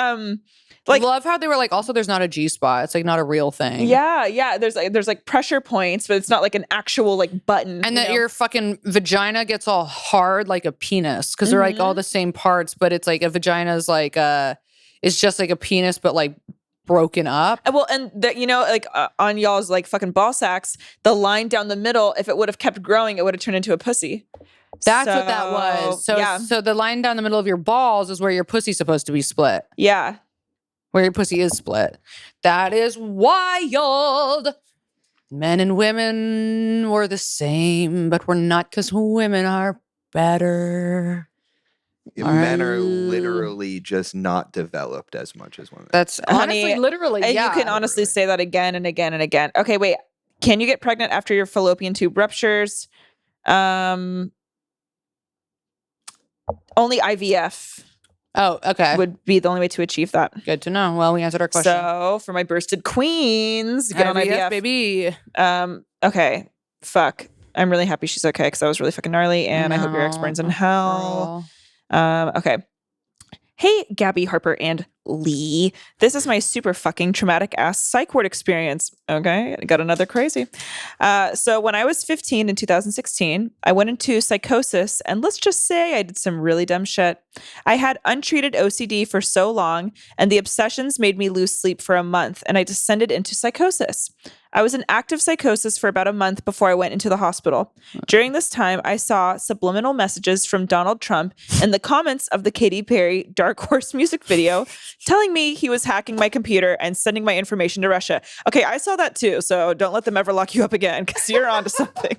like, love how they were like, also there's not a G-spot. It's like not a real thing. Yeah. There's like pressure points, but it's not like an actual like button. And that your fucking vagina gets all hard like a penis because they're like all the same parts, but it's like a vagina is like it's just like a penis, but like broken up. Well, and that, you know, like on y'all's like fucking ball sacks, the line down the middle, if it would have kept growing, it would have turned into a pussy. That's what that was. So yeah. So the line down the middle of your balls is where your pussy's supposed to be split. Yeah. Where your pussy is split. That is wild. Men and women were the same, but we're not because women are better. Men are literally just not developed as much as women. That's honestly, honey, literally, and yeah. You can honestly say that again and again and again. Okay, wait. Can you get pregnant after your fallopian tube ruptures? Only IVF. Oh, okay. Would be the only way to achieve that. Good to know. Well, we answered our question. So for my bursted queens, get on IVF, baby. Okay. Fuck. I'm really happy she's okay because that was really fucking gnarly, and I hope your ex burns in hell. Okay. Hey, Gabby, Harper, and Lee. This is my super fucking traumatic ass psych ward experience. Okay, got another crazy. So when I was 15 in 2016, I went into psychosis, and let's just say I did some really dumb shit. I had untreated OCD for so long, and the obsessions made me lose sleep for a month, and I descended into psychosis. I was in active psychosis for about a month before I went into the hospital. During this time, I saw subliminal messages from Donald Trump in the comments of the Katy Perry Dark Horse music video telling me he was hacking my computer and sending my information to Russia. Okay, I saw that too, so don't let them ever lock you up again because you're onto something.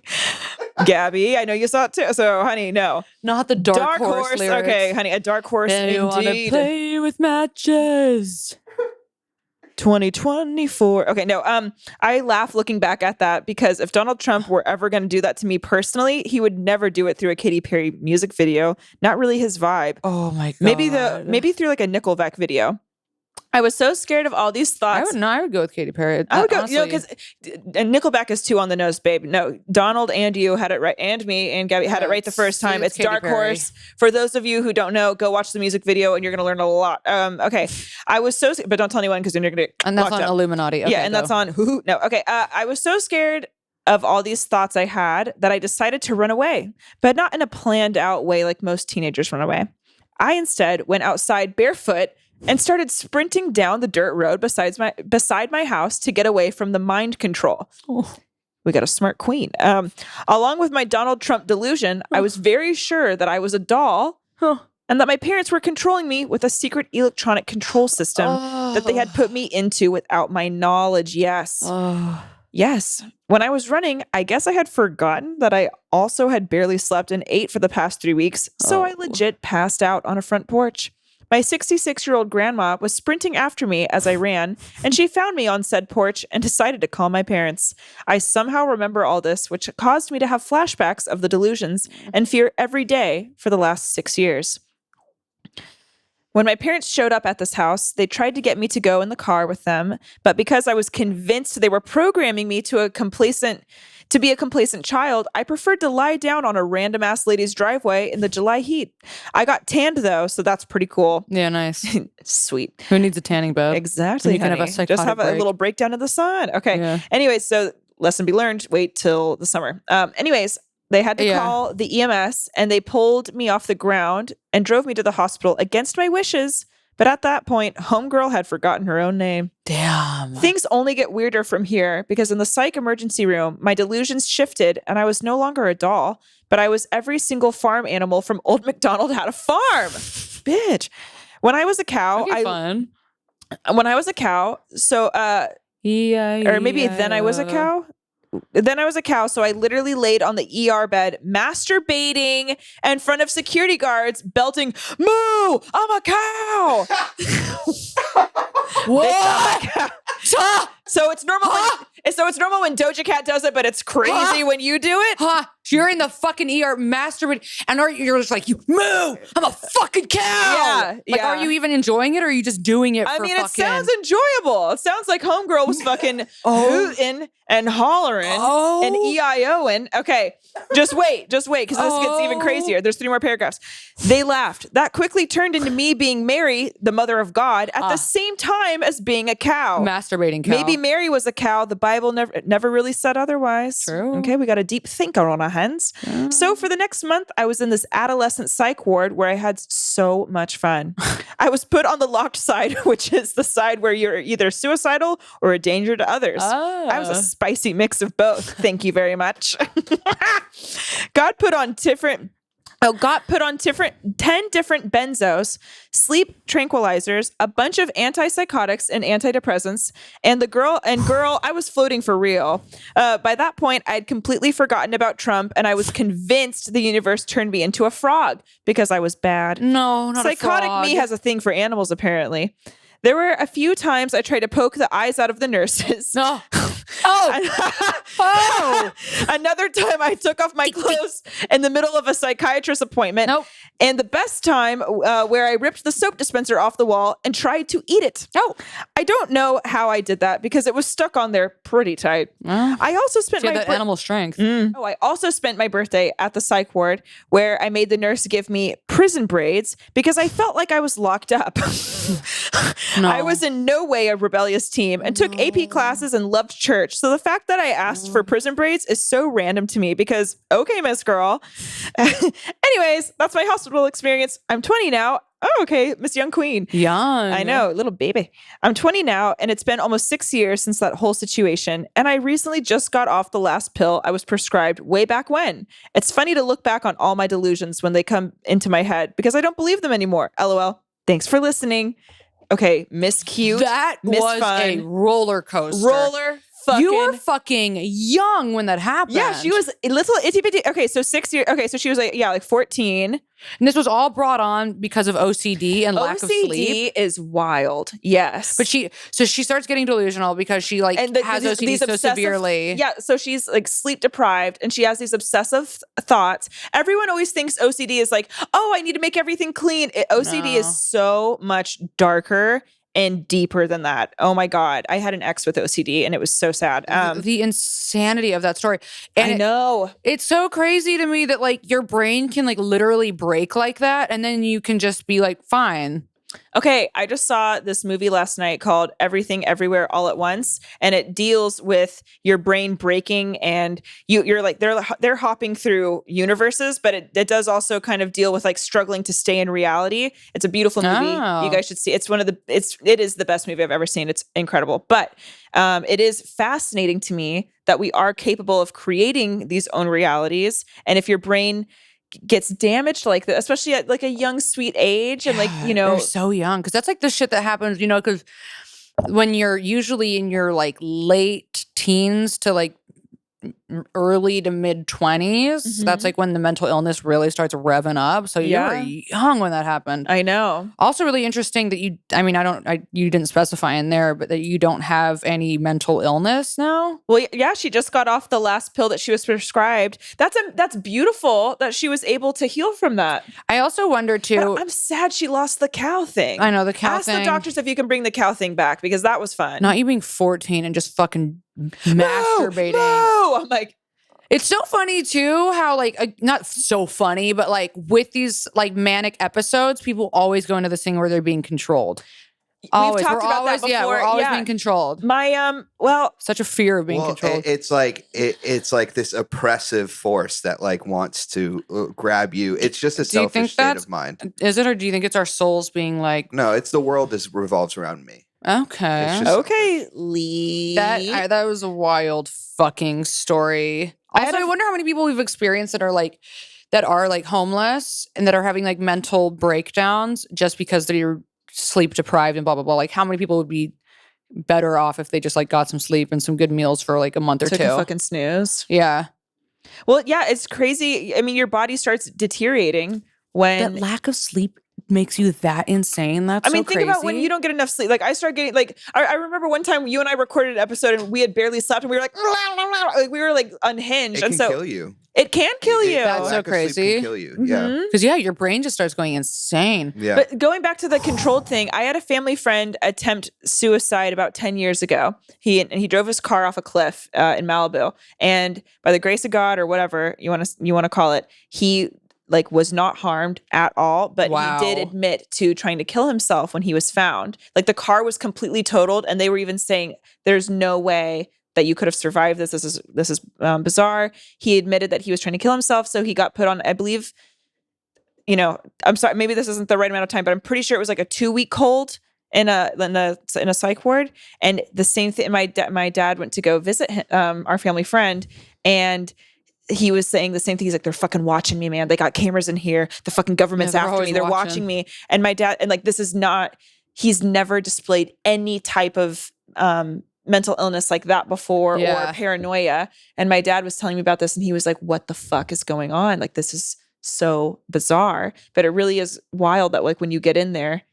Gabby, I know you saw it too, so honey, no. Not the Dark Horse lyrics. Okay, honey, a Dark Horse and indeed. You want to play with matches. 2024. Okay, no, I laugh looking back at that because if Donald Trump were ever going to do that to me personally, he would never do it through a Katy Perry music video. Not really his vibe. Oh my God. Maybe through like a Nickelback video. I was so scared of all these thoughts. I would go with Katy Perry. I would go, you know, because Nickelback is too on the nose, babe. No, Donald and you had it right, and me and Gabby had it right the first time. It's Dark Horse. For those of you who don't know, go watch the music video, and you're going to learn a lot. Okay, I was so, but don't tell anyone because then you're going to get and that's locked on up. Illuminati. Okay, yeah, and that's on who? No, okay. I was so scared of all these thoughts I had that I decided to run away, but not in a planned out way like most teenagers run away. I instead went outside barefoot, and started sprinting down the dirt road beside my house to get away from the mind control. Oh. We got a smart queen. Along with my Donald Trump delusion, I was very sure that I was a doll and that my parents were controlling me with a secret electronic control system that they had put me into without my knowledge. Yes. Yes. When I was running, I guess I had forgotten that I also had barely slept and ate for the past 3 weeks. So I legit passed out on a front porch. My 66-year-old grandma was sprinting after me as I ran, and she found me on said porch and decided to call my parents. I somehow remember all this, which caused me to have flashbacks of the delusions and fear every day for the last 6 years. When my parents showed up at this house, they tried to get me to go in the car with them, but because I was convinced they were programming me to be a complacent child, I preferred to lie down on a random ass lady's driveway in the July heat. I got tanned though, so that's pretty cool. Yeah, nice. Sweet. Who needs a tanning bed? Exactly. You can have a honey. psychotic Just have a break. little breakdown in the sun. Okay. Yeah. Anyway, so lesson be learned. Wait till the summer. Anyways, they had to call the EMS and they pulled me off the ground and drove me to the hospital against my wishes. But at that point, homegirl had forgotten her own name. Damn. Things only get weirder from here because in the psych emergency room, my delusions shifted and I was no longer a doll, but I was every single farm animal from Old MacDonald Had a Farm. Bitch. When I was a cow, Fun. when I was a cow, so or maybe then I was a cow. Then I was a cow, so I literally laid on the ER bed, masturbating in front of security guards, belting, "Moo! I'm a cow!" What? Bitch, I'm a cow. So it's normal. It's normal when Doja Cat does it, but it's crazy when you do it. You're in the fucking ER masturbating, and you're just like, "You moo! I'm a fucking cow." Yeah, Like, yeah. are you even enjoying it, or are you just doing it? I for mean, fucking... it sounds enjoyable. It sounds like homegirl was fucking hooting and hollering and EIOing. Okay, just wait, because this gets even crazier. There's 3 more paragraphs. They laughed. That quickly turned into me being Mary, the mother of God, at the same time as being a cow. masturbating cow. Maybe Mary was a cow. The Bible never really said otherwise. True. Okay, we got a deep thinker on our hands. So for the next month, I was in this adolescent psych ward where I had so much fun. I was put on the locked side, which is the side where you're either suicidal or a danger to others. I was a spicy mix of both. Thank you very much. Got put on 10 different benzos, sleep tranquilizers, a bunch of antipsychotics and antidepressants, and girl, I was floating for real. By that point, I'd completely forgotten about Trump, and I was convinced the universe turned me into a frog because I was bad. No, not Psychotic a frog. me has a thing for animals, apparently. There were a few times I tried to poke the eyes out of the nurses. No. Another time I took off my clothes in the middle of a psychiatrist appointment. Nope. And the best time where I ripped the soap dispenser off the wall and tried to eat it. Oh. I don't know how I did that because it was stuck on there pretty tight. I also spent She had that animal strength. I also spent my birthday at the psych ward where I made the nurse give me prison braids because I felt like I was locked up. No. I was in no way a rebellious teen and took AP classes and loved church. So the fact that I asked for prison braids is so random to me because, okay, Miss Girl. Anyways, that's my hospital experience. I'm 20 now. Oh, okay, Miss Young Queen. Young. I know, little baby. I'm 20 now, and it's been almost 6 years since that whole situation. And I recently just got off the last pill I was prescribed way back when. It's funny to look back on all my delusions when they come into my head because I don't believe them anymore. LOL. Thanks for listening. Okay, Miss Cute. That Miss was Fun. a roller coaster. You were fucking young when that happened. Yeah, she was a little itty bitty. Okay, so 6 years. Okay, so she was like 14. And this was all brought on because of OCD and lack of sleep. OCD is wild. Yes. But she starts getting delusional because she has OCD so severely. Yeah, so she's like sleep deprived and she has these obsessive thoughts. Everyone always thinks OCD is like, oh, I need to make everything clean. OCD is so much darker and deeper than that. Oh my God. I had an ex with OCD and it was so sad. The insanity of that story. And I know. It's so crazy to me that like your brain can like literally break like that and then you can just be like, fine. Okay, I just saw this movie last night called Everything Everywhere All at Once, and it deals with your brain breaking, and you're like they're hopping through universes, but it does also kind of deal with like struggling to stay in reality. It's a beautiful movie. Oh. You guys should see. It is the best movie I've ever seen. It's incredible. But it is fascinating to me that we are capable of creating these own realities, and if your brain gets damaged like that, especially at like a young, sweet age, and like, you know, they're so young. Cause that's like the shit that happens, you know, cause when you're usually in your like late teens to like early to mid 20s, that's like when the mental illness really starts revving up. So you were young when that happened. I know. Also really interesting that you didn't specify in there, but that you don't have any mental illness now. Well, yeah, she just got off the last pill that she was prescribed. That's beautiful that she was able to heal from that. I also wonder too. But I'm sad she lost the cow thing. I know the cow Ask thing. the doctors if you can bring the cow thing back, because that was fun. Not you being 14 and just fucking masturbating. No, I'm like, it's so funny too how like not so funny, but like with these like manic episodes, people always go into this thing where they're being controlled. Always. We've talked about that before. Yeah, we're always being controlled. My Such a fear of being controlled. It's like this oppressive force that like wants to grab you. It's just a selfish state of mind. Is it, or do you think it's our souls being like? No, it's the world revolves around me. Okay. Okay, Lee. That was a wild fucking story. Also, I wonder how many people we've experienced that are like homeless and that are having like mental breakdowns just because they're sleep deprived and blah blah blah. Like, how many people would be better off if they just like got some sleep and some good meals for like a month or two? Took a fucking snooze. Yeah. Well, yeah, it's crazy. I mean, your body starts deteriorating when that lack of sleep makes you that insane. That's think crazy. about when you don't get enough sleep. Like I start getting like I remember one time you and I recorded an episode and we had barely slept and we were like we were like unhinged. It can kill you. It can kill you. That's so crazy. Can kill you. Yeah. Because your brain just starts going insane. Yeah. But going back to the controlled thing, I had a family friend attempt suicide about 10 years ago. He drove his car off a cliff in Malibu, and by the grace of God or whatever you want to call it, he like was not harmed at all, but he did admit to trying to kill himself when he was found. Like the car was completely totaled, and they were even saying there's no way that you could have survived this. This is bizarre. He admitted that he was trying to kill himself, so he got put on, I believe, I'm sorry, maybe this isn't the right amount of time, but I'm pretty sure it was like a 2-week hold in a psych ward. And the same thing, my dad went to go visit him, our family friend, and he was saying the same thing. He's like, they're fucking watching me, man. They got cameras in here. The fucking government's after me. They're watching me. And my dad, and like, he's never displayed any type of mental illness like that before or paranoia. And my dad was telling me about this, and he was like, what the fuck is going on? Like, this is so bizarre. But it really is wild that like when you get in there,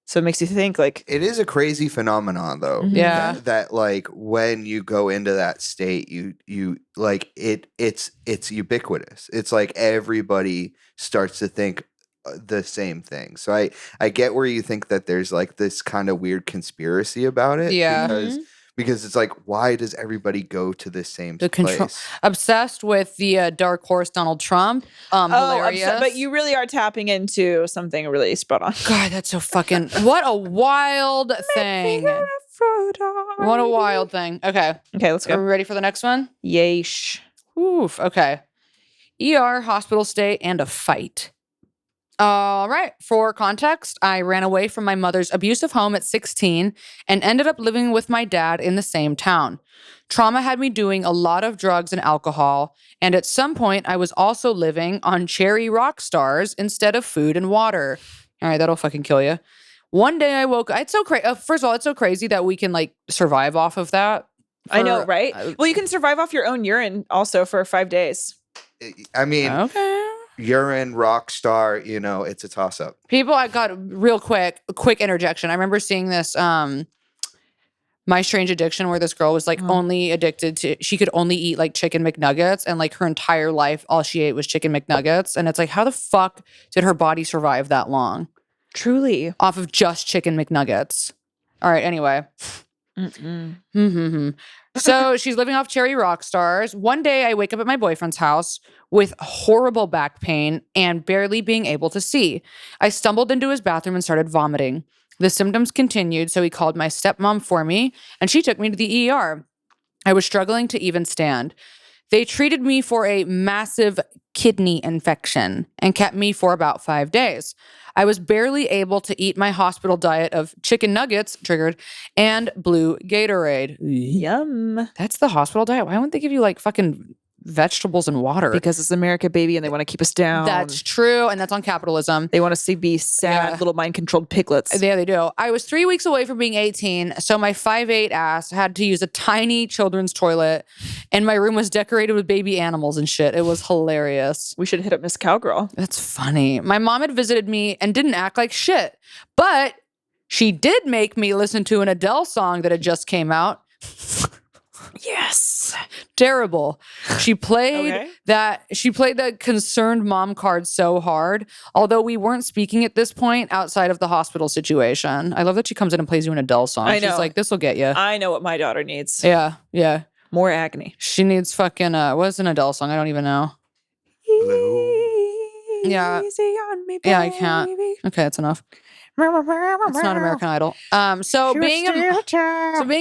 so it makes you think like it is a crazy phenomenon though. Yeah. That like when you go into that state, you like it's ubiquitous. It's like everybody starts to think the same thing. So I get where you think that there's like this kind of weird conspiracy about it. Yeah. Because it's like, why does everybody go to the same place? Obsessed with the dark horse Donald Trump. Hilarious. But you really are tapping into something really spot on. God, that's so fucking, what a wild thing. What a wild thing. Okay, let's go. Are we ready for the next one? Yeesh. Oof, okay. ER, hospital stay, and a fight. All right. For context, I ran away from my mother's abusive home at 16 and ended up living with my dad in the same town. Trauma had me doing a lot of drugs and alcohol, and at some point, I was also living on cherry rock stars instead of food and water. All right, that'll fucking kill you. One day I woke up. It's so crazy. First of all, it's so crazy that we can like survive off of that. I know, right? Well, you can survive off your own urine also for 5 days. I mean, okay. Urine, rock star, it's a toss up. People, I got a quick interjection. I remember seeing this My Strange Addiction, where this girl was like only addicted to, she could only eat like chicken McNuggets, and like her entire life all she ate was chicken McNuggets. And it's like, how the fuck did her body survive that long? Truly. Off of just chicken McNuggets. All right, anyway. So she's living off cherry rock stars. One day I wake up at my boyfriend's house with horrible back pain and barely being able to see. I stumbled into his bathroom and started vomiting. The symptoms continued, so he called my stepmom for me, and she took me to the ER. I was struggling to even stand. They treated me for a massive kidney infection and kept me for about 5 days. I was barely able to eat my hospital diet of chicken nuggets, triggered, and blue Gatorade. Yum. That's the hospital diet. Why wouldn't they give you like fucking vegetables and water? Because it's America, baby, and they want to keep us down. That's true, and that's on capitalism. They want us to be sad, little mind-controlled piglets. Yeah, they do. I was 3 weeks away from being 18, so my 5'8" ass had to use a tiny children's toilet, and my room was decorated with baby animals and shit. It was hilarious. We should hit up Miss Cowgirl. That's funny. My mom had visited me and didn't act like shit, but she did make me listen to an Adele song that had just came out. Yes. Terrible. She played the concerned mom card so hard, although we weren't speaking at this point outside of the hospital situation. I love that she comes in and plays you an Adele song. I know. She's like, this will get you. I know what my daughter needs. Yeah. More agony. She needs fucking, what's an Adele song? I don't even know. Yeah. Easy on me, Yeah, I can't. Okay, that's enough. It's not American Idol. So being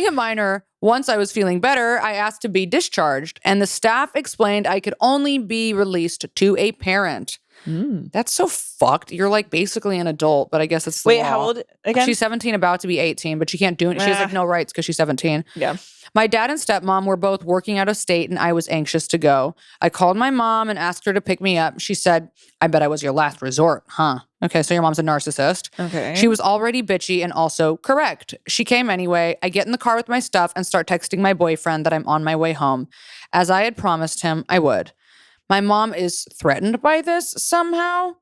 a minor, once I was feeling better, I asked to be discharged, and the staff explained I could only be released to a parent. That's so fucked. You're like basically an adult, but I guess it's the Wait, law. how old again? She's 17, about to be 18, but she can't do it. She has like no rights because she's 17. Yeah. My dad and stepmom were both working out of state, and I was anxious to go. I called my mom and asked her to pick me up. She said, I bet I was your last resort, huh? Okay, so your mom's a narcissist. Okay. She was already bitchy and also correct. She came anyway. I get in the car with my stuff and start texting my boyfriend that I'm on my way home, as I had promised him I would. My mom is threatened by this somehow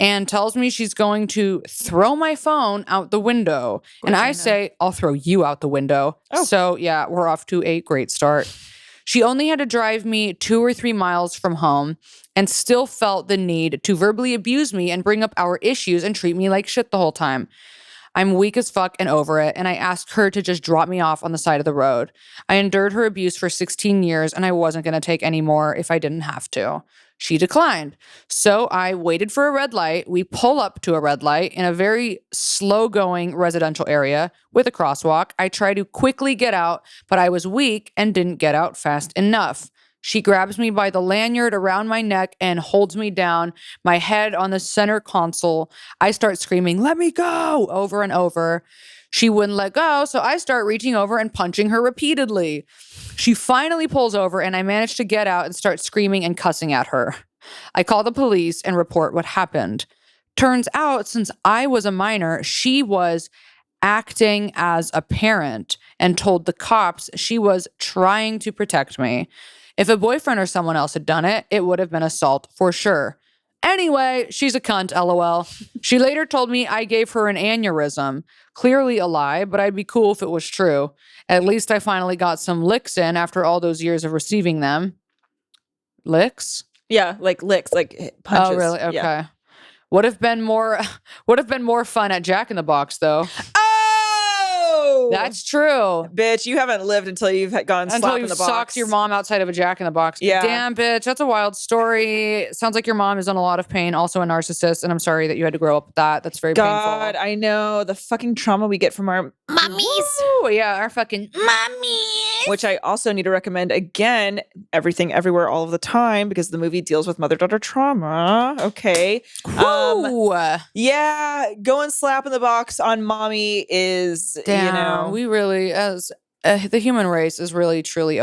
and tells me she's going to throw my phone out the window. And I say, I'll throw you out the window. Oh. So yeah, we're off to a great start. She only had to drive me 2 or 3 miles from home and still felt the need to verbally abuse me and bring up our issues and treat me like shit the whole time. I'm weak as fuck and over it, and I asked her to just drop me off on the side of the road. I endured her abuse for 16 years, and I wasn't going to take any more if I didn't have to. She declined. So I waited for a red light. We pull up to a red light in a very slow-going residential area with a crosswalk. I try to quickly get out, but I was weak and didn't get out fast enough. She grabs me by the lanyard around my neck and holds me down, my head on the center console. I start screaming, "Let me go!" over and over. She wouldn't let go, so I start reaching over and punching her repeatedly. She finally pulls over, and I manage to get out and start screaming and cussing at her. I call the police and report what happened. Turns out, since I was a minor, she was acting as a parent and told the cops she was trying to protect me. If a boyfriend or someone else had done it, it would have been assault for sure. Anyway, she's a cunt, lol. She later told me I gave her an aneurysm. Clearly a lie, but I'd be cool if it was true. At least I finally got some licks in after all those years of receiving them. Licks? Yeah, like licks, like punches. Oh, really? Okay. Yeah. Would have been more fun at Jack in the Box, though. Oh, That's true. bitch, you haven't lived until you've gone Until slap you in the box. socked your mom outside of a Jack in the Box. Yeah. Damn, bitch. That's a wild story. Sounds like your mom is in a lot of pain, also a narcissist, and I'm sorry that you had to grow up with that. That's very God, painful. I know the fucking trauma we get from our Mummies. Oh, yeah, our fucking Mummies. which I also need to recommend again, Everything Everywhere All of the Time, because the movie deals with mother-daughter trauma. Okay. Ooh. Yeah, going slap in the box on mommy is, Damn, we really, as the human race is really truly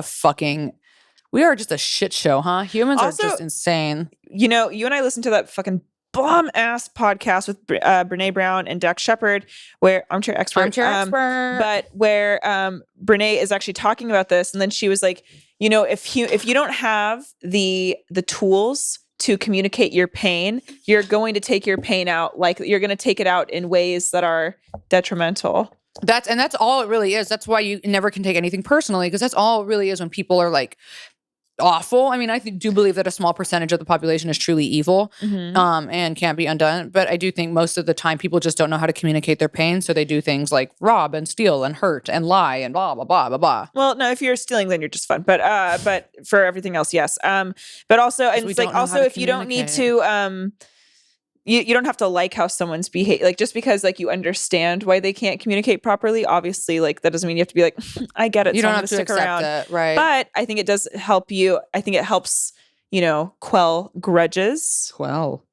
we are just a shit show, huh? Humans Also- are just insane. you and I listened to that fucking bomb ass podcast with Brene Brown and Dax Shepard, where Armchair Expert, but where Brene is actually talking about this, and then she was like, if you don't have the tools to communicate your pain, you're going to take your pain out, like you're going to take it out in ways that are detrimental. That's all it really is. That's why you never can take anything personally, because that's all it really is when people are like awful. I mean, I do believe that a small percentage of the population is truly evil and can't be undone. But I do think most of the time people just don't know how to communicate their pain. So they do things like rob and steal and hurt and lie and blah, blah, blah, blah, blah. Well, no, if you're stealing, then you're just fun. But for everything else, yes. But also, and it's like also if you don't need to, you don't have to like how someone's behave. Like just because like you understand why they can't communicate properly, obviously, like that doesn't mean you have to be like, I get it. You so don't I'm have gonna to stick accept around. it, right? But I think it does help you. I think it helps, quell grudges. Well.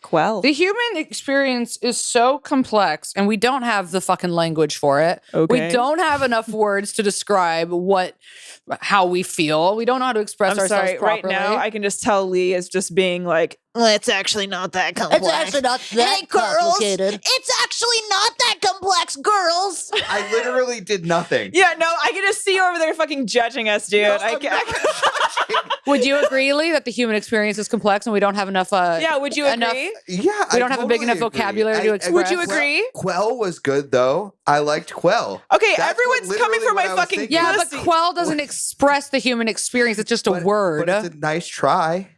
Quell. The human experience is so complex and we don't have the fucking language for it. Okay. We don't have enough words to describe how we feel. We don't know how to express I'm ourselves sorry. properly. Right now, I can just tell Lee is just being like, It's actually not that complex. It's actually not that Hey, girls, complicated. it's actually not that complex, girls. I literally did nothing. yeah, no, I can just see you over there fucking judging us, dude. No, Would you agree, Lee, that the human experience is complex and we don't have enough yeah, would you agree? Yeah, We don't have a big enough vocabulary to express. Would you agree? Quell was good though. I liked Quell. Okay, That's everyone's what coming literally for my what I was fucking thinking. Yeah, but pussy. quell doesn't express the human experience. It's just a word. But it's a nice try.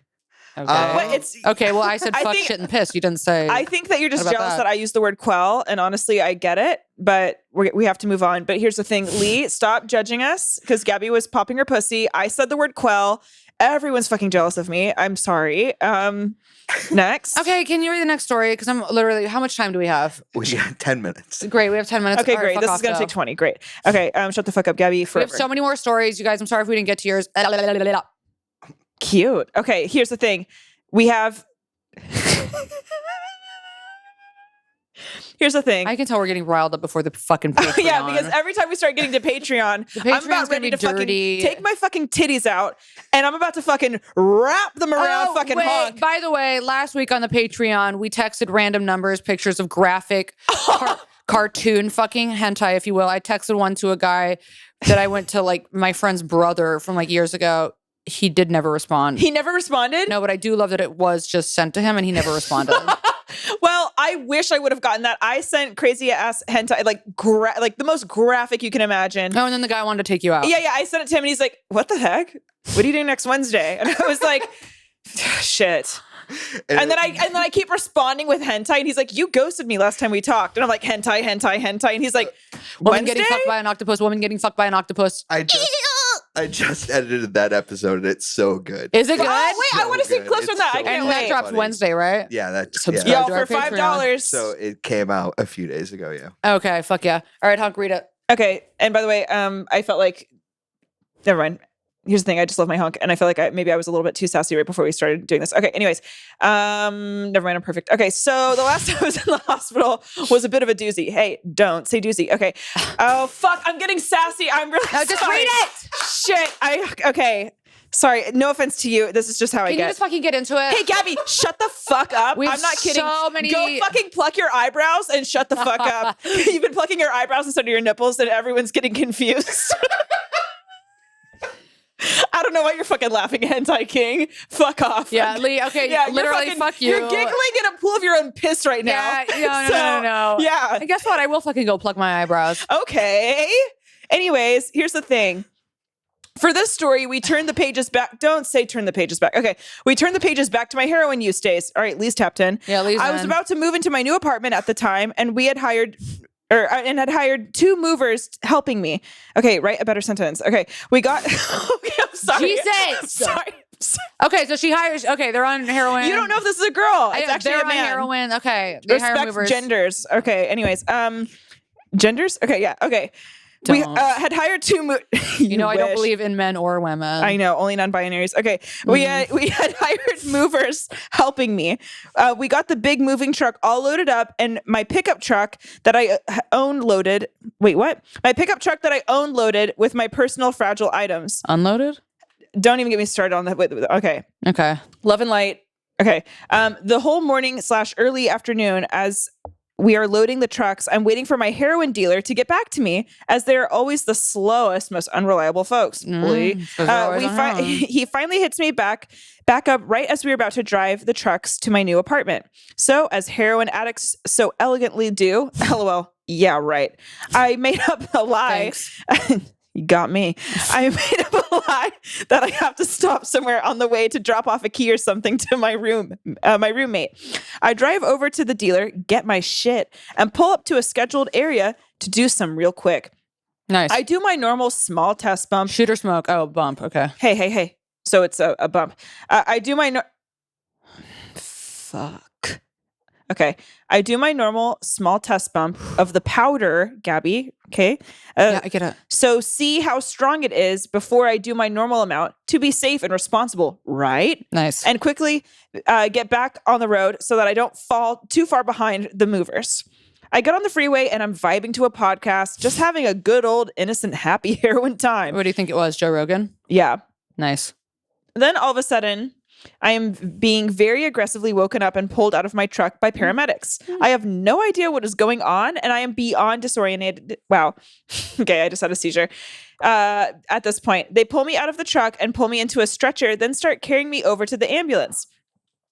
Okay. But it's Okay, well, I said I fuck, think- shit, and piss. You didn't say. I think that you're just What about jealous that? that I use the word quell, and honestly, I get it, but we have to move on. But here's the thing, Lee, stop judging us because Gabby was popping her pussy. I said the word quell. Everyone's fucking jealous of me. I'm sorry. Next. Okay, can you read the next story? Because I'm literally. How much time do we have? We got 10 minutes. Great, we have 10 minutes. Okay, All right, great. fuck This off, is gonna go. take 20. Great. Okay, shut the fuck up, Gabby. We Forever. have so many more stories, you guys. I'm sorry if we didn't get to yours. Cute. Okay, here's the thing. We have. Here's the thing. I can tell we're getting riled up before the fucking Patreon. Yeah, because every time we start getting to Patreon, I'm Patreon's about gonna ready be to dirty. fucking take my fucking titties out and I'm about to fucking wrap them around fucking honk. By the way, last week on the Patreon, we texted random numbers, pictures of graphic cartoon fucking hentai, if you will. I texted one to a guy that I went to like my friend's brother from like years ago. He did never respond. He never responded? No, but I do love that it was just sent to him and he never responded. Well, I wish I would have gotten that. I sent crazy ass hentai, like the most graphic you can imagine. Oh, and then the guy wanted to take you out. Yeah, I sent it to him and he's like, what the heck? What are you doing next Wednesday? And I was like, shit. And then I keep responding with hentai and he's like, you ghosted me last time we talked. And I'm like, hentai. And he's like, Woman Wednesday? getting fucked by an octopus. Woman getting fucked by an octopus. I just edited that episode and it's so good. Is it good? Oh, wait, I So want to see good. clips It's from that. I so can't And that wait. drops funny. Wednesday, right? Yeah, that's Subscribe. yeah. Yo, to our for $5. Patreon. So it came out a few days ago, yeah. Okay, fuck yeah. All right, Hunk, read it. Okay. And by the way, I felt like, never mind. Here's the thing. I just love my hunk. And I feel like maybe I was a little bit too sassy right before we started doing this. Okay. Anyways, never mind. I'm perfect. Okay. So the last time I was in the hospital was a bit of a doozy. Hey, don't say doozy. Okay. Oh, fuck. I'm getting sassy. I'm really No, just sorry. read it. Shit. Okay. Sorry. No offense to you. This is just how I Can you get. just fucking get into it? Hey, Gabby, shut the fuck up. We have I'm not kidding. so many- Go fucking pluck your eyebrows and shut the fuck up. You've been plucking your eyebrows instead of your nipples and everyone's getting confused. I don't know why you're fucking laughing, Hentai King. Fuck off. Yeah, Lee, okay, Yeah, you're literally, fucking- fuck you. You're giggling in a pool of your own piss right now. Yeah, no. Yeah. And guess what? I will fucking go pluck my eyebrows. Okay. Anyways, here's the thing. For this story, we turned the pages back. Don't say turn the pages back. Okay. We turned the pages back to my heroin use days. All right, Lee's tapped in. Yeah, Lee's I was in. about to move into my new apartment at the time, and we had hired two movers helping me. Okay, write a better sentence. Okay. We got okay, I'm sorry. Jesus! Sorry. Okay, so she hires. Okay, they're on heroin. You don't know if this is a girl. It's actually they're a man. on heroin. Okay, they hire Respect movers. genders. Okay. Anyways, genders. Okay. Yeah. Okay. We Don't. had hired two. You know, I don't wish. believe in men or women. I know, only non-binaries. Okay, we had hired movers helping me. We got the big moving truck all loaded up, and my pickup truck that I own loaded. Wait, what? My pickup truck that I own loaded with my personal fragile items. Unloaded. Don't even get me started on that. Wait, okay. Okay. Love and light. Okay. The whole morning / early afternoon as we are loading the trucks, I'm waiting for my heroin dealer to get back to me, as they're always the slowest, most unreliable folks. Lee. 'cause they're always on heroin. He finally hits me back up right as we were about to drive the trucks to my new apartment. So, as heroin addicts so elegantly do, LOL, yeah, right. I made up a lie. Thanks. You got me. I made up a lie that I have to stop somewhere on the way to drop off a key or something to my roommate. I drive over to the dealer, get my shit, and pull up to a scheduled area to do some real quick. Nice. I do my normal small test bump. Shoot or smoke. Oh, bump. Okay. Hey. So it's a bump. I do my fuck. Okay. I do my normal small test bump of the powder, Gabby. Okay. Yeah, I get it. So see how strong it is before I do my normal amount to be safe and responsible, right? Nice. And quickly get back on the road so that I don't fall too far behind the movers. I get on the freeway and I'm vibing to a podcast, just having a good old innocent happy heroin time. What do you think it was, Joe Rogan? Yeah. Nice. Then all of a sudden, I am being very aggressively woken up and pulled out of my truck by paramedics. I have no idea what is going on, and I am beyond disoriented. Wow. Okay, I just had a seizure. At this point, they pull me out of the truck and pull me into a stretcher, then start carrying me over to the ambulance.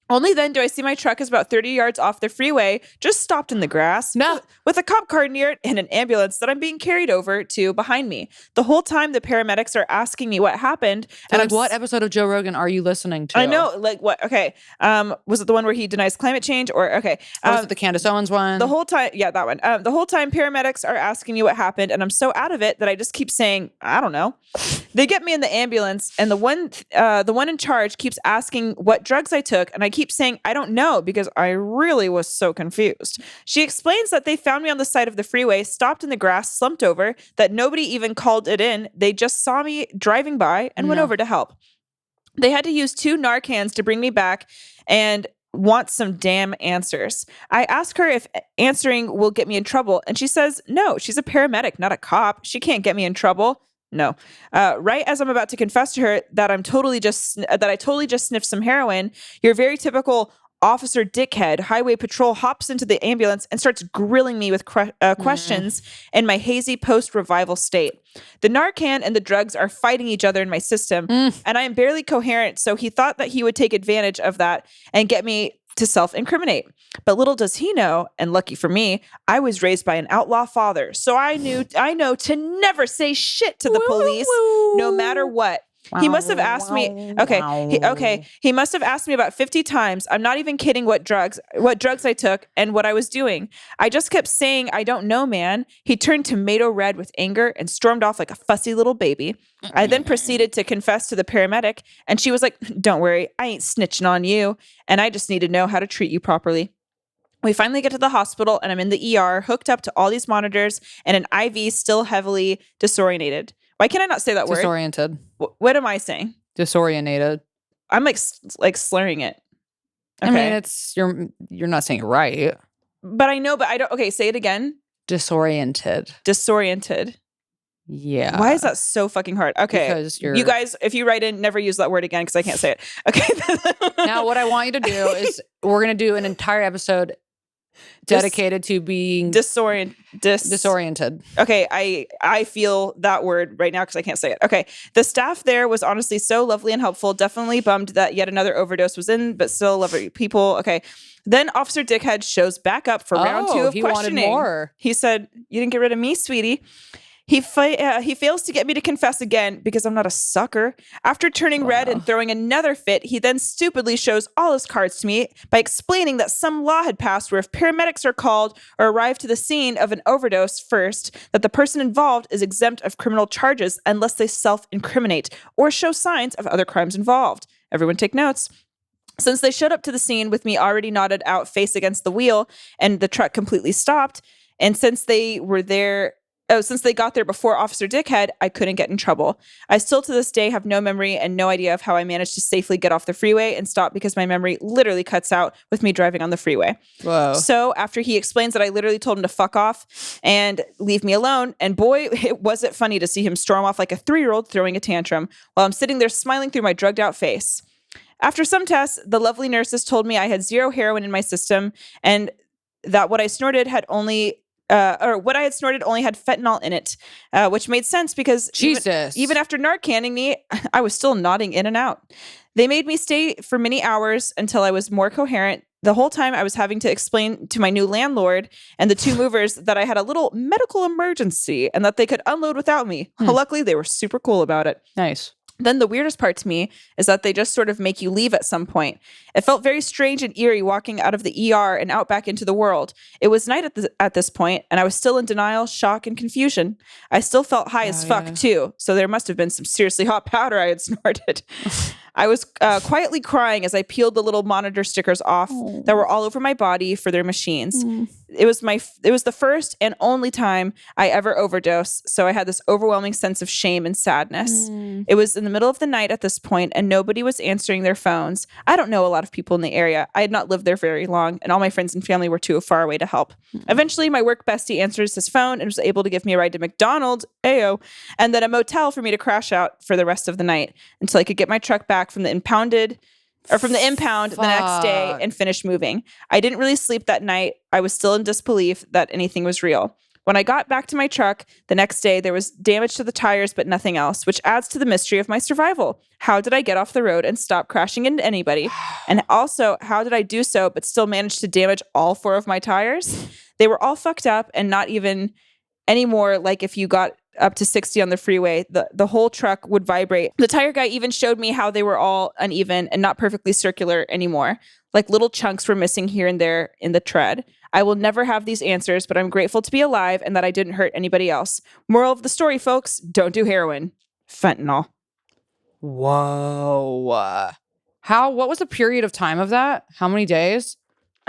Only then do I see my truck is about 30 yards off the freeway, just stopped in the grass. No. With a cop car near it and an ambulance that I'm being carried over to behind me. The whole time the paramedics are asking me what happened. And like, what episode of Joe Rogan are you listening to? I know, like what? Okay. Was it the one where he denies climate change or okay. Or was it the Candace Owens one? The whole time. Yeah, that one. The whole time paramedics are asking me what happened and I'm so out of it that I just keep saying, I don't know. They get me in the ambulance and the one in charge keeps asking what drugs I took. And I keep saying, I don't know because I really was so confused. She explains that they found me on the side of the freeway, stopped in the grass, slumped over, that nobody even called it in. They just saw me driving by and went over to help. They had to use 2 Narcans to bring me back and want some damn answers. I ask her if answering will get me in trouble. And she says, no, she's a paramedic, not a cop. She can't get me in trouble. No. Right as I'm about to confess to her that I totally just sniffed some heroin, your very typical officer dickhead, highway patrol hops into the ambulance and starts grilling me with questions in my hazy post-revival state. The Narcan and the drugs are fighting each other in my system, and I am barely coherent, so he thought that he would take advantage of that and get me to self-incriminate. But little does he know, and lucky for me, I was raised by an outlaw father, so I know to never say shit to the police, no matter what. He must have asked me. He must have asked me about 50 times. I'm not even kidding. What drugs I took and what I was doing. I just kept saying, I don't know, man. He turned tomato red with anger and stormed off like a fussy little baby. I then proceeded to confess to the paramedic, and she was like, "Don't worry, I ain't snitching on you, and I just need to know how to treat you properly." We finally get to the hospital, and I'm in the ER, hooked up to all these monitors and an IV, still heavily disoriented. Why can I not say that word? Disoriented. What am I saying? Disorientated. I'm like slurring it. Okay. I mean, it's you're not saying it right. But I know, but I don't. Okay, say it again. Disoriented. Disoriented. Yeah. Why is that so fucking hard? Okay. Because you guys, if you write in, never use that word again because I can't say it. Okay. Now, what I want you to do is we're going to do an entire episode dedicated to being disoriented. Okay, I feel that word right now because I can't say it. Okay, the staff there was honestly so lovely and helpful. Definitely bummed that yet another overdose was in, but still lovely people. Okay, then Officer Dickhead shows back up for round 2 of he questioning. Wanted more. He said, "You didn't get rid of me, sweetie." He fails to get me to confess again because I'm not a sucker. After turning red and throwing another fit, he then stupidly shows all his cards to me by explaining that some law had passed where if paramedics are called or arrive to the scene of an overdose first, that the person involved is exempt of criminal charges unless they self-incriminate or show signs of other crimes involved. Everyone take notes. Since they showed up to the scene with me already nodded out face against the wheel and the truck completely stopped, and since they got there before Officer Dickhead, I couldn't get in trouble. I still to this day have no memory and no idea of how I managed to safely get off the freeway and stop because my memory literally cuts out with me driving on the freeway. Whoa. So after he explains that I literally told him to fuck off and leave me alone, and boy, was it funny to see him storm off like a 3-year-old throwing a tantrum while I'm sitting there smiling through my drugged out face. After some tests, the lovely nurses told me I had 0 heroin in my system and that what I snorted only had fentanyl in it, which made sense because even after Narcaning me, I was still nodding in and out. They made me stay for many hours until I was more coherent The whole time I was having to explain to my new landlord and the two movers that I had a little medical emergency and that they could unload without me. Luckily, they were super cool about it. Nice. Then the weirdest part to me is that they just sort of make you leave at some point. It felt very strange and eerie walking out of the ER and out back into the world. It was night at this point, and I was still in denial, shock, and confusion. I still felt high as fuck, too, so there must have been some seriously hot powder I had snorted. I was quietly crying as I peeled the little monitor stickers off that were all over my body for their machines. It was the first and only time I ever overdosed, so I had this overwhelming sense of shame and sadness. It was in the middle of the night at this point, and nobody was answering their phones. I don't know a lot of people in the area. I had not lived there very long, and all my friends and family were too far away to help. Eventually, my work bestie answers his phone and was able to give me a ride to McDonald's, ayo, and then a motel for me to crash out for the rest of the night until I could get my truck back from the impound the next day and finish moving. I didn't really sleep that night. I was still in disbelief that anything was real. When I got back to my truck the next day, there was damage to the tires, but nothing else, which adds to the mystery of my survival. How did I get off the road and stop crashing into anybody? And also, how did I do so, but still manage to damage all 4 of my tires? They were all fucked up and not even anymore like if you got up to 60 on the freeway, the whole truck would vibrate. The tire guy even showed me how they were all uneven and not perfectly circular anymore. Like little chunks were missing here and there in the tread. I will never have these answers, but I'm grateful to be alive and that I didn't hurt anybody else. Moral of the story, folks, don't do heroin. Fentanyl. Whoa. What was the period of time of that? How many days?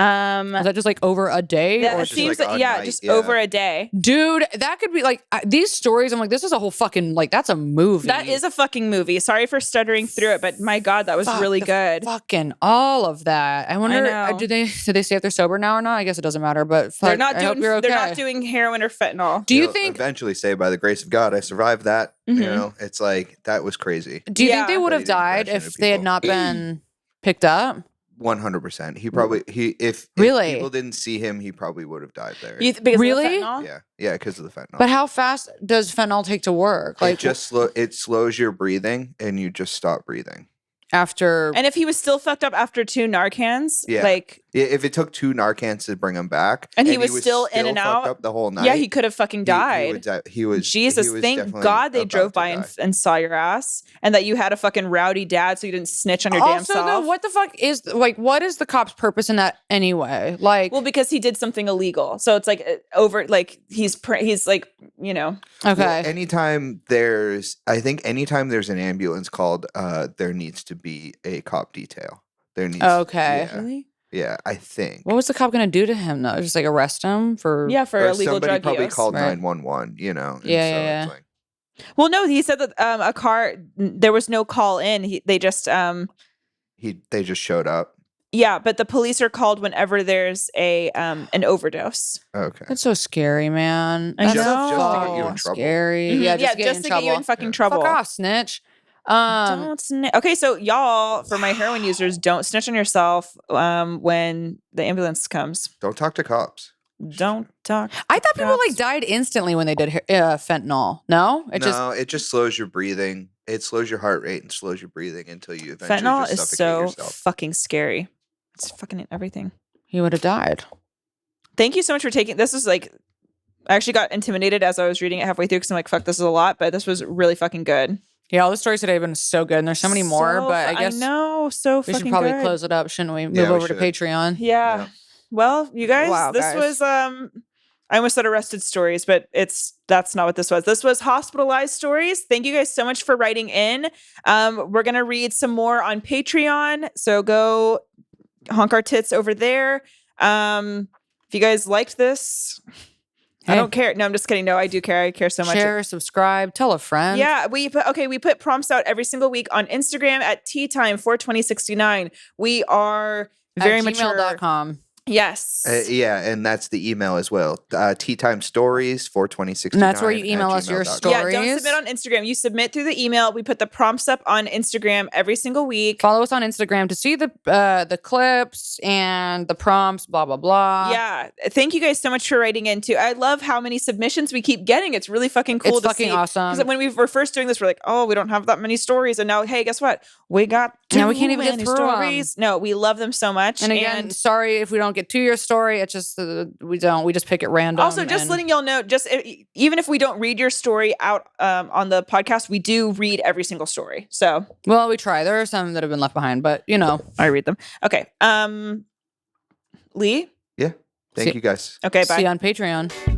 Was that just like over a day? That or seems like like, a night, just yeah. over a day. Dude, that could be like these stories. I'm like, this is a whole fucking like that's a movie. That is a fucking movie. Sorry for stuttering through it, but my God, that was really good. Fucking all of that. I wonder, know. do they say if they're sober now or not? I guess it doesn't matter. But fuck, They're not I hope doing. you're okay. They're not doing heroin or fentanyl. Do you They'll think? eventually say, by the grace of God, I survived that? You know, it's like that was crazy. Do you think Yeah. they would have But he didn't died crash if into they had people. not been picked up? 100%. He probably if Really? people didn't see him, he probably would have died there. Because Really? Of the fentanyl? Yeah, because of the fentanyl. But how fast does fentanyl take to work? Like it just it slows your breathing, and you just stop breathing. after? And if he was still fucked up after 2 Narcans, Yeah. like, If it took 2 Narcans to bring him back, And he was still in and fucked out, up the whole night, yeah, he could have fucking he died. would die. He was Jesus, he was thank definitely God they about drove to by die. and saw your ass, and that you had a fucking rowdy dad, so you didn't snitch on your damn Also, self. though, what the fuck is like? What is the cop's purpose in that anyway? Like, Well, because he did something illegal, so it's like he's like, you know. okay, Well, anytime there's an ambulance called, there needs to be a cop detail. There needs. Okay. Yeah, Really? yeah, I think. what was the cop gonna do to him though? Just like arrest him for? Yeah, for Or illegal somebody drug probably use. called Right. 911. You know. and Yeah, so yeah, it's like, Well, no, he said that a car. There was no call in. They just they just showed up. yeah, but the police are called whenever there's an overdose. Okay. That's so scary, man. I That's know. so Just to get you in trouble. Scary. Mhm. Yeah, just, to in get trouble. you in fucking Yeah. trouble. Fuck off, snitch. Don't okay, so y'all, for my heroin users, don't snitch on yourself when the ambulance comes. Don't talk to cops. Don't talk. I thought people like Cops. died instantly when they did fentanyl. No, It just slows your breathing. It slows your heart rate and slows your breathing until you eventually Fentanyl just is suffocate so yourself. fucking scary. It's fucking everything. he would have died. Thank you so much for taking this. Is like, I actually got intimidated as I was reading it halfway through because I'm like, fuck, this is a lot, but this was really fucking good. Yeah, all the stories today have been so good, and there's so many more. So But I fu- guess know, so we fucking should probably good. close it up, shouldn't we? Move Yeah, we over to should. Patreon. Yeah. Yeah. Well, you guys, Wow, this guys. was I almost said arrested stories, but that's not what this was. This was hospitalized stories. Thank you guys so much for writing in. We're gonna read some more on Patreon, so go honk our tits over there. If you guys liked this, I Hey. don't care. No, I'm just kidding. No, I do care. I care so much. Share, subscribe, tell a friend. Yeah, we put prompts out every single week on Instagram at teatime42069. We are very at mature. gmail.com. Yes. Yeah, and that's the email as well. Tea Time Stories 42069. And that's where you email us your @gmail.com. Yeah, don't stories. submit on Instagram. You submit through the email. We put the prompts up on Instagram every single week. Follow us on Instagram to see the clips and the prompts, blah, blah, blah. Yeah. Thank you guys so much for writing in too. I love how many submissions we keep getting. It's really fucking cool It's to fucking see. awesome. Because when we were first doing this, we're like, oh, we don't have that many stories. And now, hey, guess what? We got Now we can't even get many through 'em. stories. No, we love them so much. And again, sorry if we don't get to your story. It's just we don't. We just pick it random. Also, just letting y'all know, even if we don't read your story out on the podcast, we do read every single story. So, well, we try. There are some that have been left behind, but I read them. Okay. Lee. Yeah. Thank you guys. Okay. Bye. See you on Patreon.